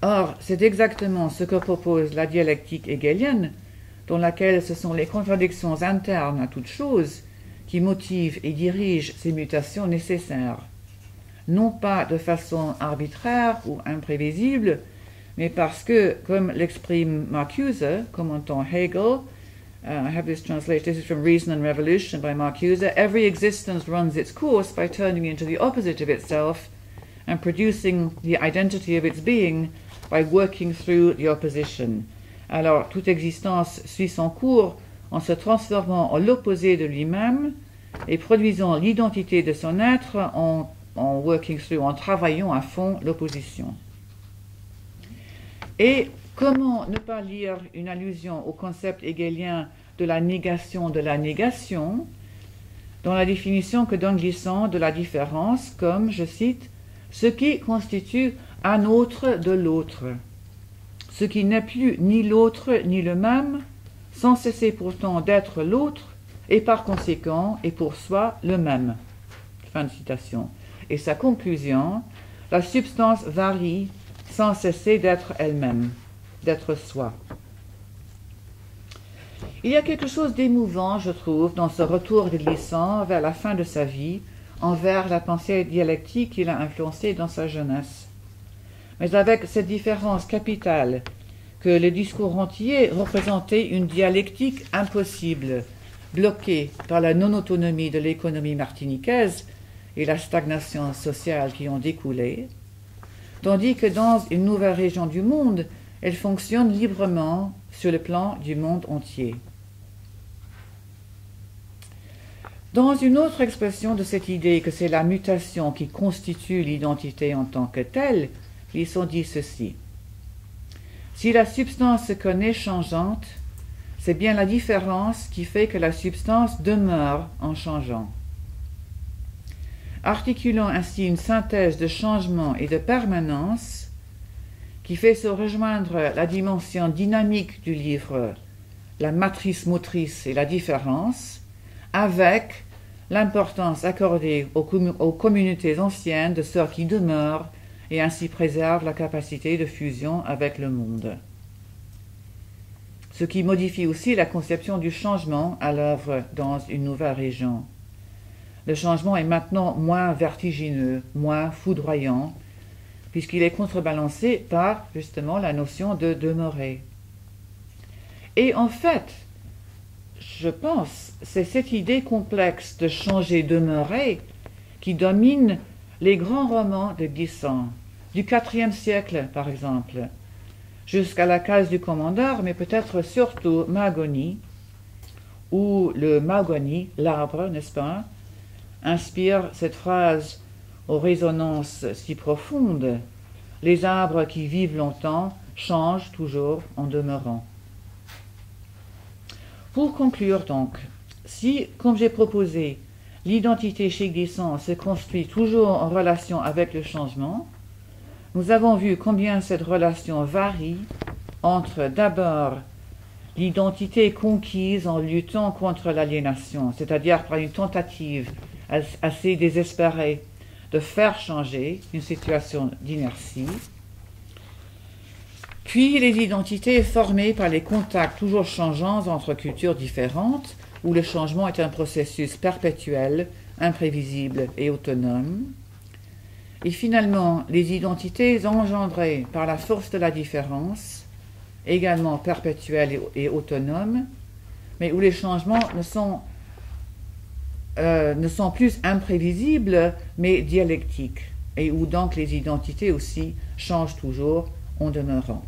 Or, c'est exactement ce que propose la dialectique hegelienne, dans laquelle ce sont les contradictions internes à toute chose qui motivent et dirigent ces mutations nécessaires, non pas de façon arbitraire ou imprévisible, mais parce que, comme l'exprime Marcuse, commentant Hegel, I have this translation, this is from Reason and Revolution by Marcuse, every existence runs its course by turning into the opposite of itself and producing the identity of its being by working through the opposition. Alors, toute existence suit son cours en se transformant en l'opposé de lui-même et produisant l'identité de son être en working through, en travaillant à fond l'opposition. Et comment ne pas lire une allusion au concept hegelien de la négation dans la définition que donne Glissant de la différence comme, je cite, « ce qui constitue un autre de l'autre, ce qui n'est plus ni l'autre ni le même, sans cesser pourtant d'être l'autre, et par conséquent, et pour soi, le même. » Fin de citation. Et sa conclusion, la substance varie sans cesser d'être elle-même, d'être soi. Il y a quelque chose d'émouvant, je trouve, dans ce retour de Glissant vers la fin de sa vie, envers la pensée dialectique qu'il a influencée dans sa jeunesse. Mais avec cette différence capitale, que le discours entier représentait une dialectique impossible, bloquée par la non-autonomie de l'économie martiniquaise et la stagnation sociale qui ont découlé, tandis que dans une nouvelle région du monde, elle fonctionne librement sur le plan du monde entier. Dans une autre expression de cette idée que c'est la mutation qui constitue l'identité en tant que telle, ils sont dit ceci. Si la substance se connaît changeante, c'est bien la différence qui fait que la substance demeure en changeant. Articulant ainsi une synthèse de changement et de permanence qui fait se rejoindre la dimension dynamique du livre, la matrice motrice et la différence, avec l'importance accordée aux communautés anciennes de ceux qui demeurent et ainsi préservent la capacité de fusion avec le monde. Ce qui modifie aussi la conception du changement à l'œuvre dans une nouvelle région. Le changement est maintenant moins vertigineux, moins foudroyant, puisqu'il est contrebalancé par justement la notion de demeurer. Et en fait, je pense, c'est cette idée complexe de changer, demeurer, qui domine les grands romans de Glissant, du IVe siècle par exemple, jusqu'à la case du commandeur, mais peut-être surtout Mahagoni, où le mahagoni, l'arbre, n'est-ce pas, inspire cette phrase aux résonances si profondes. Les arbres qui vivent longtemps changent toujours en demeurant. Pour conclure donc, si, comme j'ai proposé, l'identité chez Glissant se construit toujours en relation avec le changement, nous avons vu combien cette relation varie entre d'abord l'identité conquise en luttant contre l'aliénation, c'est-à-dire par une tentative assez désespérée de faire changer une situation d'inertie, puis les identités formées par les contacts toujours changeants entre cultures différentes, où le changement est un processus perpétuel, imprévisible et autonome, et finalement les identités engendrées par la force de la différence, également perpétuelle et autonome, mais où les changements ne sont plus imprévisibles, mais dialectiques, et où donc les identités aussi changent toujours en demeurant.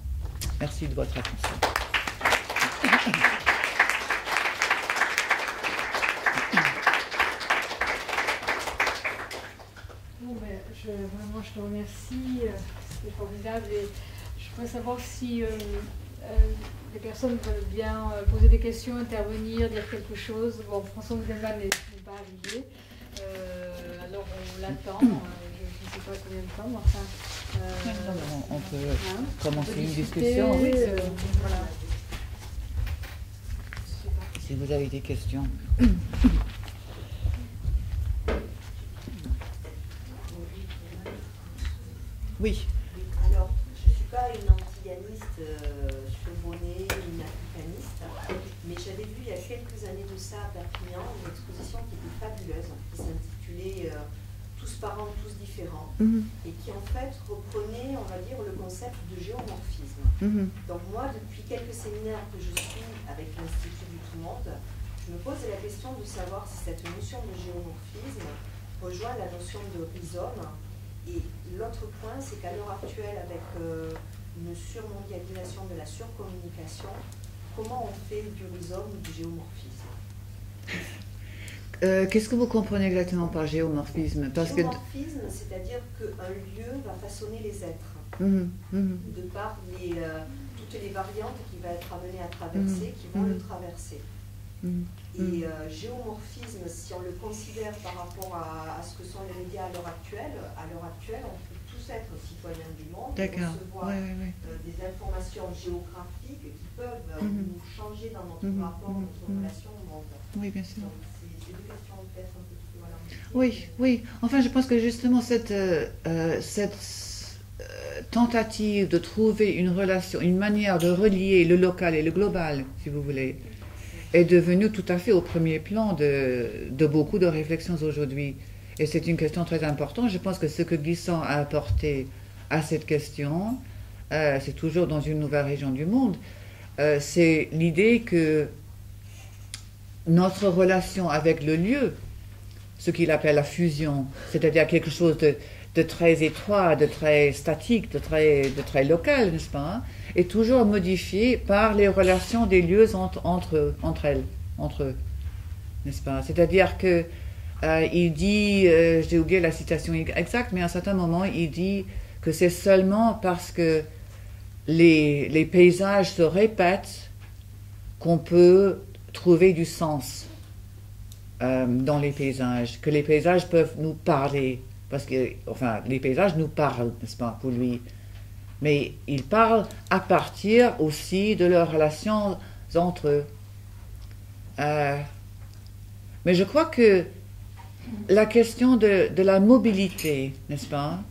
Merci de votre attention. Bon, ben, vraiment, je te remercie. C'était formidable. Et je voudrais savoir si les personnes veulent bien poser des questions, intervenir, dire quelque chose. Bon, François Mudelman n'est pas arrivé. Alors, on l'attend. Je ne sais pas combien de temps, mais enfin... on peut commencer une discussion. Oui, voilà. Si vous avez des questions. Oui. Alors, je ne suis pas une antillaniste chevronnée, une africaniste, mais j'avais vu il y a quelques années de ça à Perpignan une exposition qui était fabuleuse, qui s'intitulait Tous parents, tous différents, et qui en fait reprenait, on va dire, le concept de géomorphisme. Donc moi, depuis quelques séminaires que je suis avec l'Institut du Tout-Monde, je me pose la question de savoir si cette notion de géomorphisme rejoint la notion de rhizome. Et l'autre point, c'est qu'à l'heure actuelle, avec une surmondialisation de la surcommunication, comment on fait du rhizome ou du géomorphisme? Qu'est-ce que vous comprenez exactement par géomorphisme? Géomorphisme, c'est-à-dire qu'un lieu va façonner les êtres, de par toutes les variantes qu'il va être amené à traverser, qui vont le traverser. Et géomorphisme, si on le considère par rapport à ce que sont les médias à l'heure actuelle, on peut tous être citoyens du monde, recevoir des informations géographiques qui peuvent nous changer dans notre rapport, notre relation au monde. Oui, bien sûr. Donc, c'est deux questions peut-être un peu plus... Voilà. Oui. Enfin, je pense que justement cette tentative de trouver une relation, une manière de relier le local et le global, si vous voulez, est devenu tout à fait au premier plan de beaucoup de réflexions aujourd'hui. Et c'est une question très importante. Je pense que ce que Glissant a apporté à cette question, c'est toujours dans une nouvelle région du monde, c'est l'idée que notre relation avec le lieu, ce qu'il appelle la fusion, c'est-à-dire quelque chose de très étroit, de très statique, de très local, n'est-ce pas, hein, est toujours modifiée par les relations des lieux entre eux, n'est-ce pas? C'est-à-dire que il dit, j'ai oublié la citation exacte, mais à un certain moment, il dit que c'est seulement parce que les paysages se répètent qu'on peut trouver du sens dans les paysages, que les paysages peuvent nous parler, parce que, enfin, les paysages nous parlent, n'est-ce pas, pour lui, mais ils parlent à partir aussi de leurs relations entre eux. Mais je crois que la question de la mobilité, n'est-ce pas,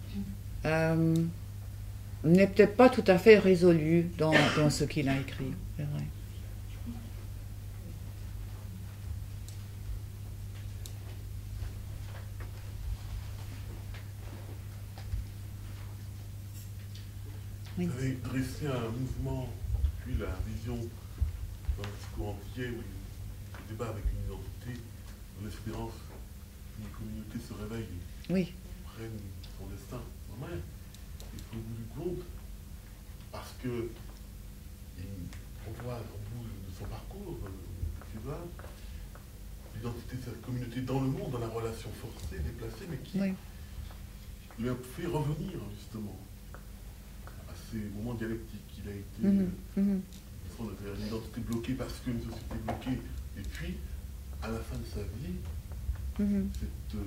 n'est peut-être pas tout à fait résolue dans ce qu'il a écrit, c'est vrai. Vous avez dressé un mouvement, puis la vision d'un discours entier où il débat avec une identité, dans l'espérance qu'une communauté se réveille et prenne son destin en main. Et qu'au bout du compte, parce que on voit au bout de son parcours, l'identité de cette communauté dans le monde, dans la relation forcée, déplacée, mais qui lui a fait revenir justement ces moments dialectiques. Il a été une identité bloquée parce qu'une société bloquée, et puis à la fin de sa vie, cette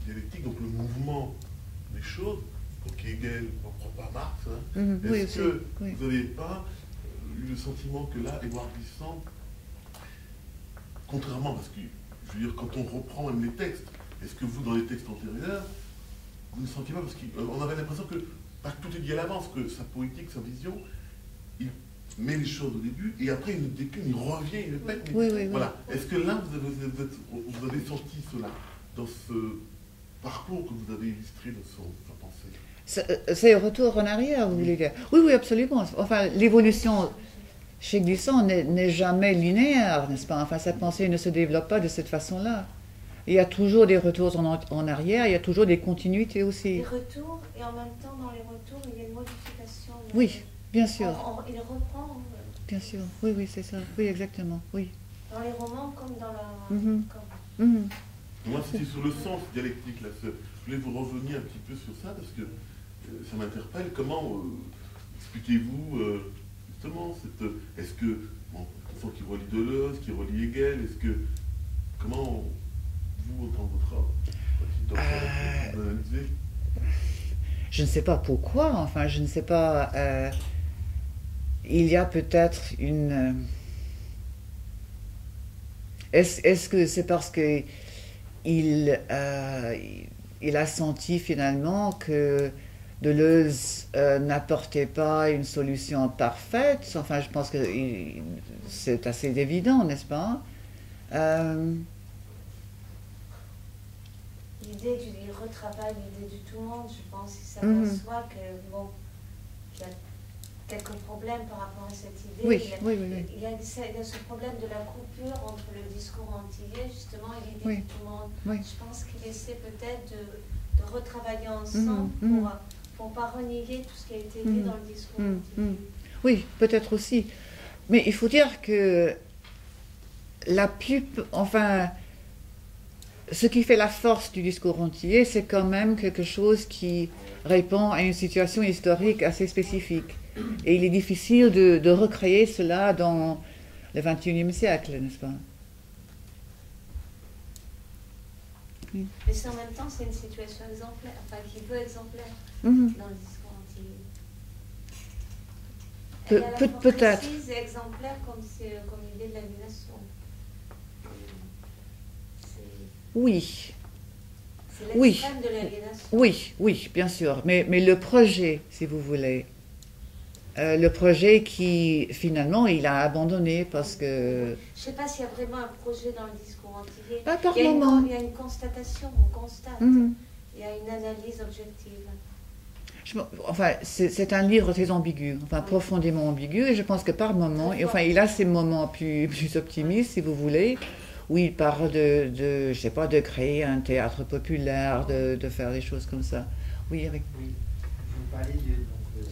dialectique, donc le mouvement des choses, pour Hegel, pour pas Marx, hein, est-ce que vous n'avez pas eu le sentiment que là, Édouard Glissant, contrairement, parce que je veux dire, quand on reprend même les textes, est-ce que vous, dans les textes antérieurs, vous ne sentiez pas, parce qu'on avait l'impression que pas que tout est dit à l'avance, que sa poétique, sa vision, il met les choses au début, et après il décline, il revient, il répète. Voilà. Est-ce que là, vous avez senti cela, dans ce parcours que vous avez illustré dans sa pensée? C'est retour en arrière, vous voulez dire? Oui, absolument. Enfin, l'évolution chez Glissant n'est jamais linéaire, n'est-ce pas? Enfin, sa pensée ne se développe pas de cette façon-là. Il y a toujours des retours en arrière, il y a toujours des continuités aussi. Des retours, et en même temps, dans les retours, il y a une modification. Oui, bien sûr. Il reprend. Bien sûr, oui, c'est ça. Oui, exactement, oui. Dans les romans, comme dans la... Moi, c'était sur le sens dialectique, là. Je voulais vous revenir un petit peu sur ça, parce que ça m'interpelle. Comment expliquez-vous, justement, est-ce que, bon, qui relie Deleuze, qui relie Hegel, comment... vous, dans votre analyser? Je ne sais pas pourquoi, enfin, je ne sais pas. Il y a peut-être une. Est-ce que c'est parce que il a senti finalement que Deleuze n'apportait pas une solution parfaite? Enfin, je pense que c'est assez évident, n'est-ce pas? Il retravaille l'idée du tout monde, je pense qu'il s'aperçoit qu'il y a quelques problèmes par rapport à cette idée. Il y a ce problème de la coupure entre le discours antillais, justement, et l'idée du tout monde. Je pense qu'il essaie peut-être de retravailler ensemble pour ne pas renier tout ce qui a été dit dans le discours antillais. Oui, peut-être aussi. Mais il faut dire que ce qui fait la force du discours antillais, c'est quand même quelque chose qui répond à une situation historique assez spécifique. Et il est difficile de recréer cela dans le XXIe siècle, n'est-ce pas? Mais en même temps, c'est une situation exemplaire, enfin qui veut exemplaire dans le discours antillais. Peut-être. Précise et exemplaire comme l'idée de l'aliénation. Oui. C'est l'extrême de l'aliénation. Oui, bien sûr. Mais le projet, si vous voulez, le projet qui, finalement, il a abandonné parce que... Je ne sais pas s'il y a vraiment un projet dans le discours entier. Pas par moment. Il y a une constatation, on constate. Il y a une analyse objective. Enfin, c'est un livre très ambigu, enfin profondément ambigu, et je pense que par moment, et enfin, il a ses moments plus optimistes, si vous voulez, où il parle je sais pas, de créer un théâtre populaire, de faire des choses comme ça. Oui, avec... Oui, vous parlez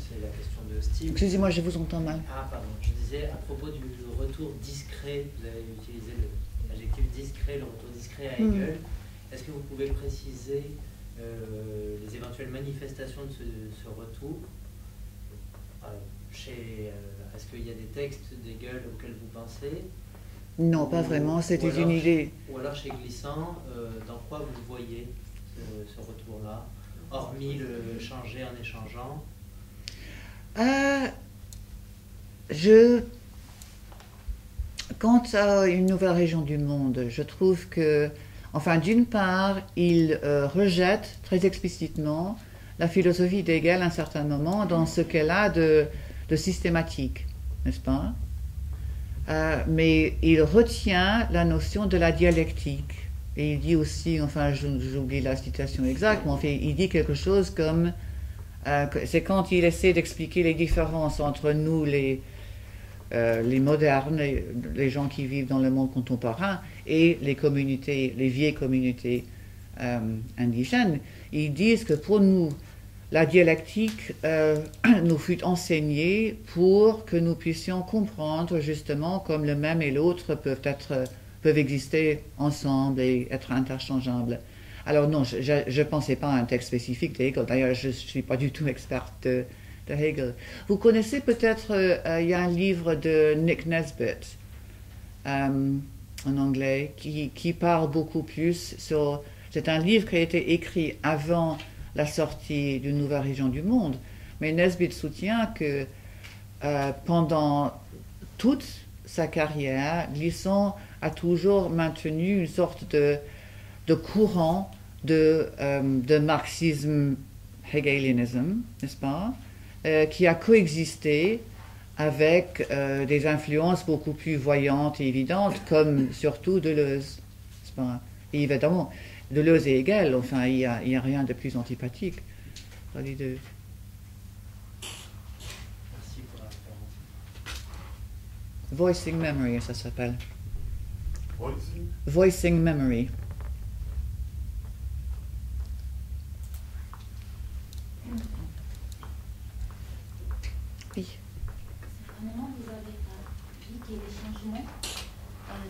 c'est la question de style. Excusez-moi, je vous entends mal. Ah, pardon, je disais, à propos du retour discret, vous avez utilisé l'adjectif discret, le retour discret à Hegel, est-ce que vous pouvez préciser les éventuelles manifestations de ce retour est-ce qu'il y a des textes d'Hegel auxquels vous pensez? Non, pas vraiment, c'était une idée. Ou alors chez Glissant, dans quoi vous voyez ce retour-là, hormis le changer en échangeant? Quant à une nouvelle région du monde, je trouve que, enfin, d'une part, il rejette très explicitement la philosophie d'Hegel à un certain moment dans ce qu'elle a de systématique, n'est-ce pas? Mais il retient la notion de la dialectique. Et il dit aussi, enfin, j'oublie la citation exacte, mais en fait, il dit quelque chose comme, c'est quand il essaie d'expliquer les différences entre nous, les modernes, les gens qui vivent dans le monde contemporain, et les communautés, les vieilles communautés indigènes, ils disent que pour nous, la dialectique nous fut enseignée pour que nous puissions comprendre justement comme le même et l'autre peuvent exister ensemble et être interchangeables. Alors non, je ne pensais pas à un texte spécifique d'Hegel, d'ailleurs je ne suis pas du tout experte de Hegel. Vous connaissez peut-être, il y a un livre de Nick Nesbitt en anglais qui parle beaucoup plus sur... C'est un livre qui a été écrit avant la sortie d'une nouvelle région du monde, mais Nesbitt soutient que pendant toute sa carrière, Glissant a toujours maintenu une sorte de courant de marxisme-hegelianisme, n'est-ce pas, qui a coexisté avec des influences beaucoup plus voyantes et évidentes, comme surtout Deleuze, n'est-ce pas? Et évidemment, Deleuze et Hegel, enfin, il y a rien de plus antipathique dans les deux. Merci pour la référence. Voicing Memory, ça s'appelle. Voicing Memory. Oui. Certainement, vous avez dit que les changements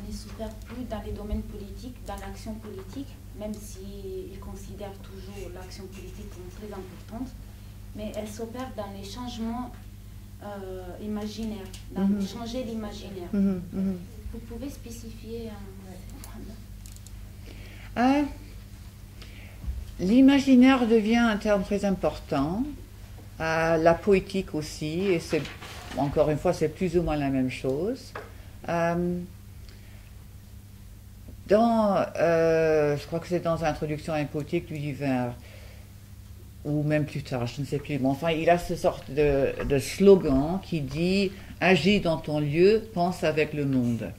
ne s'opèrent plus dans les domaines politiques, dans l'action politique, même s'ils considèrent toujours l'action politique comme très importante, mais elles s'opèrent dans les changements imaginaires, dans changer l'imaginaire. Vous pouvez spécifier l'imaginaire devient un terme très important, la poétique aussi, et c'est, encore une fois, c'est plus ou moins la même chose. Je crois que c'est dans Introduction à une poétique du divers, ou même plus tard, je ne sais plus. Mais enfin, il a ce sorte de slogan qui dit « Agis dans ton lieu, pense avec le monde ».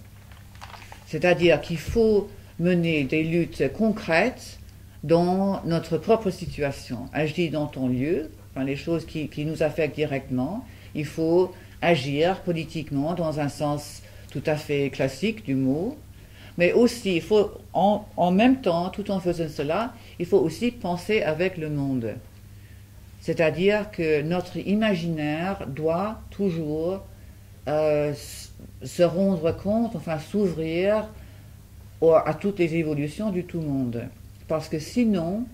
C'est-à-dire qu'il faut mener des luttes concrètes dans notre propre situation. Agis dans ton lieu, enfin, les choses qui nous affectent directement. Il faut agir politiquement dans un sens tout à fait classique du mot. Mais aussi, il faut, en même temps, tout en faisant cela, il faut aussi penser avec le monde. C'est-à-dire que notre imaginaire doit toujours se rendre compte, enfin s'ouvrir à toutes les évolutions du tout monde. Parce que sinon,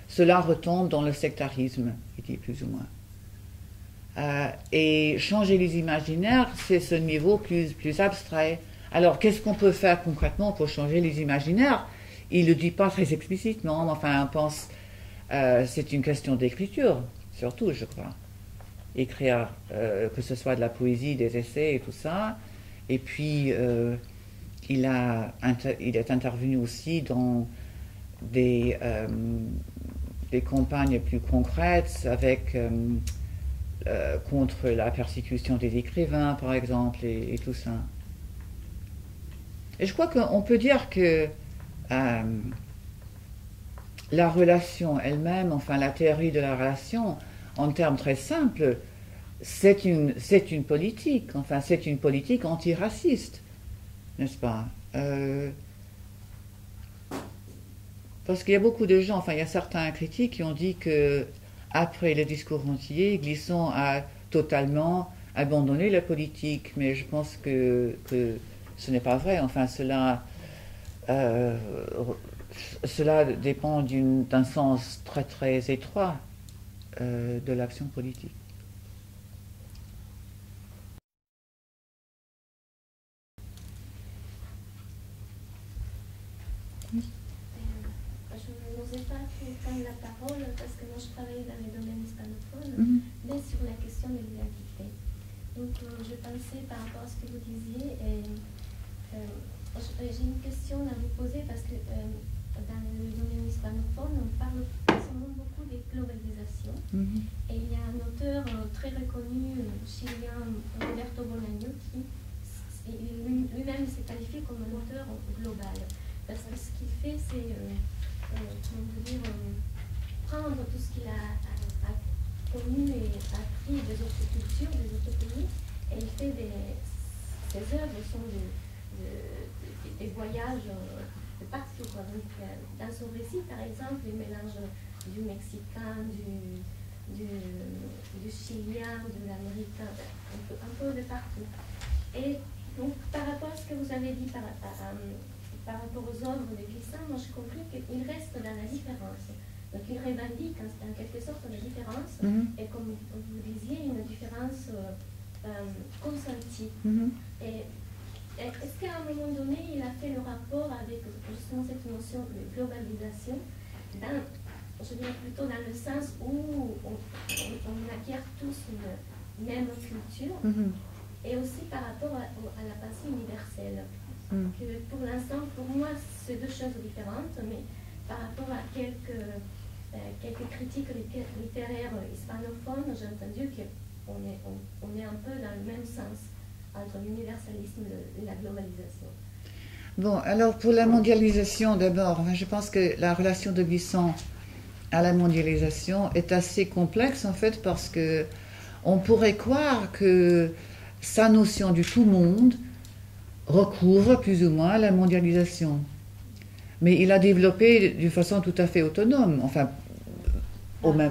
cela retombe dans le sectarisme, il dit plus ou moins. Et changer les imaginaires, c'est ce niveau plus abstrait. Alors, qu'est-ce qu'on peut faire concrètement pour changer les imaginaires? Il ne le dit pas très explicitement, mais enfin, on pense, c'est une question d'écriture, surtout, je crois. Écrire, que ce soit de la poésie, des essais et tout ça. Et puis, il est intervenu aussi dans des campagnes plus concrètes avec contre la persécution des écrivains, par exemple, et tout ça. Et je crois qu'on peut dire que la relation elle-même, enfin la théorie de la relation, en termes très simples, c'est une politique, enfin c'est une politique antiraciste, n'est-ce pas? Parce qu'il y a beaucoup de gens, enfin il y a certains critiques qui ont dit que après le discours entier, Glisson a totalement abandonné la politique, mais je pense que ce n'est pas vrai. Enfin cela dépend d'un sens très très étroit de l'action politique. Je n'osais pas prendre la parole parce que moi je travaille dans les domaines hispanophones, mais sur la question de l'identité. Donc je pensais par rapport à ce que vous disiez, et j'ai une question à vous poser parce que dans le domaine hispanophone, on parle forcément beaucoup de globalisation. Et il y a un auteur très reconnu, chilien, Roberto Bolaño, qui lui-même s'est qualifié comme un auteur global. Parce que ce qu'il fait, c'est prendre tout ce qu'il a connu et appris des autres cultures, des autres pays, et il fait ses œuvres sont des voyages de partout. Donc, dans son récit, par exemple, il mélange du mexicain, du chilien, de l'américain, un peu de partout. Et donc, par rapport à ce que vous avez dit par rapport aux œuvres de Glisson, moi j'ai compris qu'il reste dans la différence. Donc il revendique en quelque sorte la différence, et comme vous disiez, une différence consentie. Et est-ce qu'à un moment donné, il a fait le rapport avec justement cette notion de globalisation, je dirais plutôt dans le sens où on acquiert tous une même culture, et aussi par rapport à la pensée universelle. Que pour l'instant, pour moi, c'est deux choses différentes, mais par rapport à quelques critiques littéraires hispanophones, j'ai entendu qu'on est un peu dans le même sens entre l'universalisme et la globalisation. Bon, alors pour la mondialisation d'abord, je pense que la relation de Glisson à la mondialisation est assez complexe en fait, parce que on pourrait croire que sa notion du tout monde recouvre plus ou moins la mondialisation. Mais il a développé d'une façon tout à fait autonome, enfin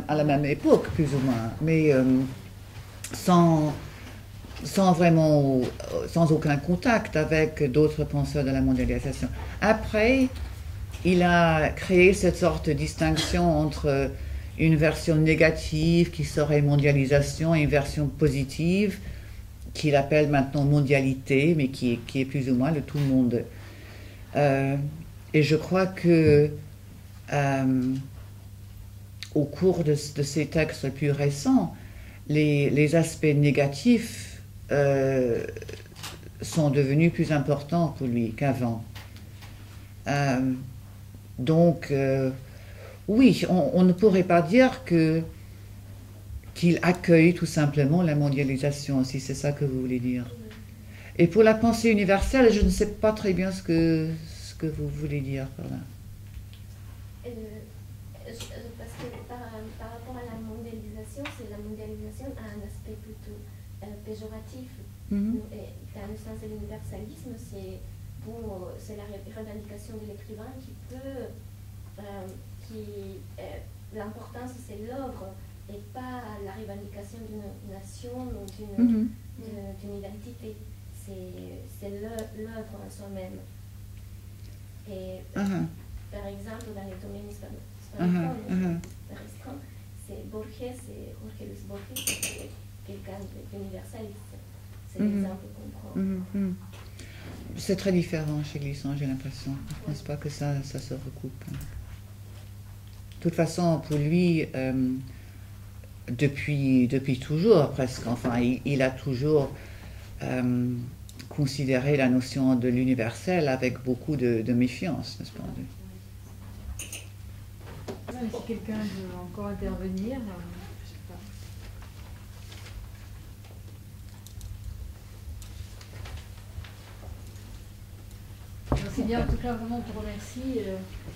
à la même époque plus ou moins, mais sans aucun contact avec d'autres penseurs de la mondialisation. Après, il a créé cette sorte de distinction entre une version négative qui serait mondialisation et une version positive qu'il appelle maintenant mondialité, mais qui est plus ou moins le tout le monde. Et je crois que au cours de ces textes plus récents, les aspects négatifs sont devenus plus importants pour lui qu'avant. Donc, oui, on ne pourrait pas dire qu'il accueille tout simplement la mondialisation, si c'est ça que vous voulez dire. Et pour la pensée universelle, je ne sais pas très bien ce que vous voulez dire par là. Parce que par rapport à la mondialisation, la mondialisation a un aspect plutôt péjoratif. Et dans le sens de l'universalisme, c'est la revendication de l'écrivain l'importance c'est l'œuvre et pas la revendication d'une nation ou d'une identité. C'est l'œuvre en soi-même. Et par exemple, dans les domaines hispanophones, c'est Borges, Jorge Luis Borges, c'est quelqu'un d'universaliste. C'est l'exemple qu'on prend. C'est très différent chez Glisson, j'ai l'impression. Je ne pense pas que ça se recoupe. De toute façon, pour lui, depuis toujours presque, enfin, il a toujours considéré la notion de l'universel avec beaucoup de méfiance, n'est-ce pas? Si quelqu'un veut encore intervenir, je sais pas. C'est bien, en tout cas, vraiment, on te remercie.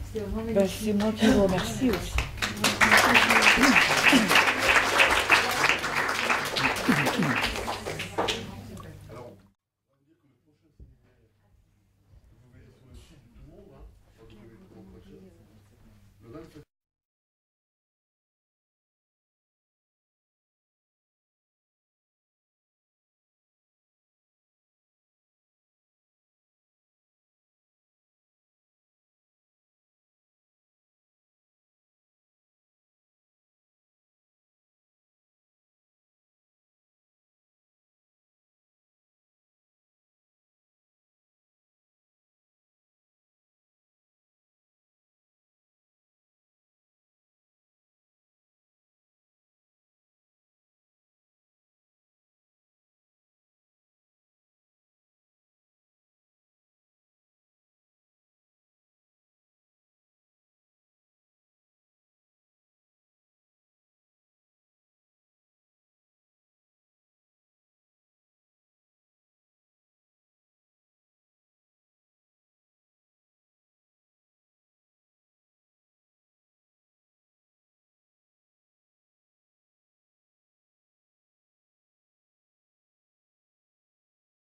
C'était vraiment Ben, magnifique. c'est moi qui vous remercie aussi. Merci.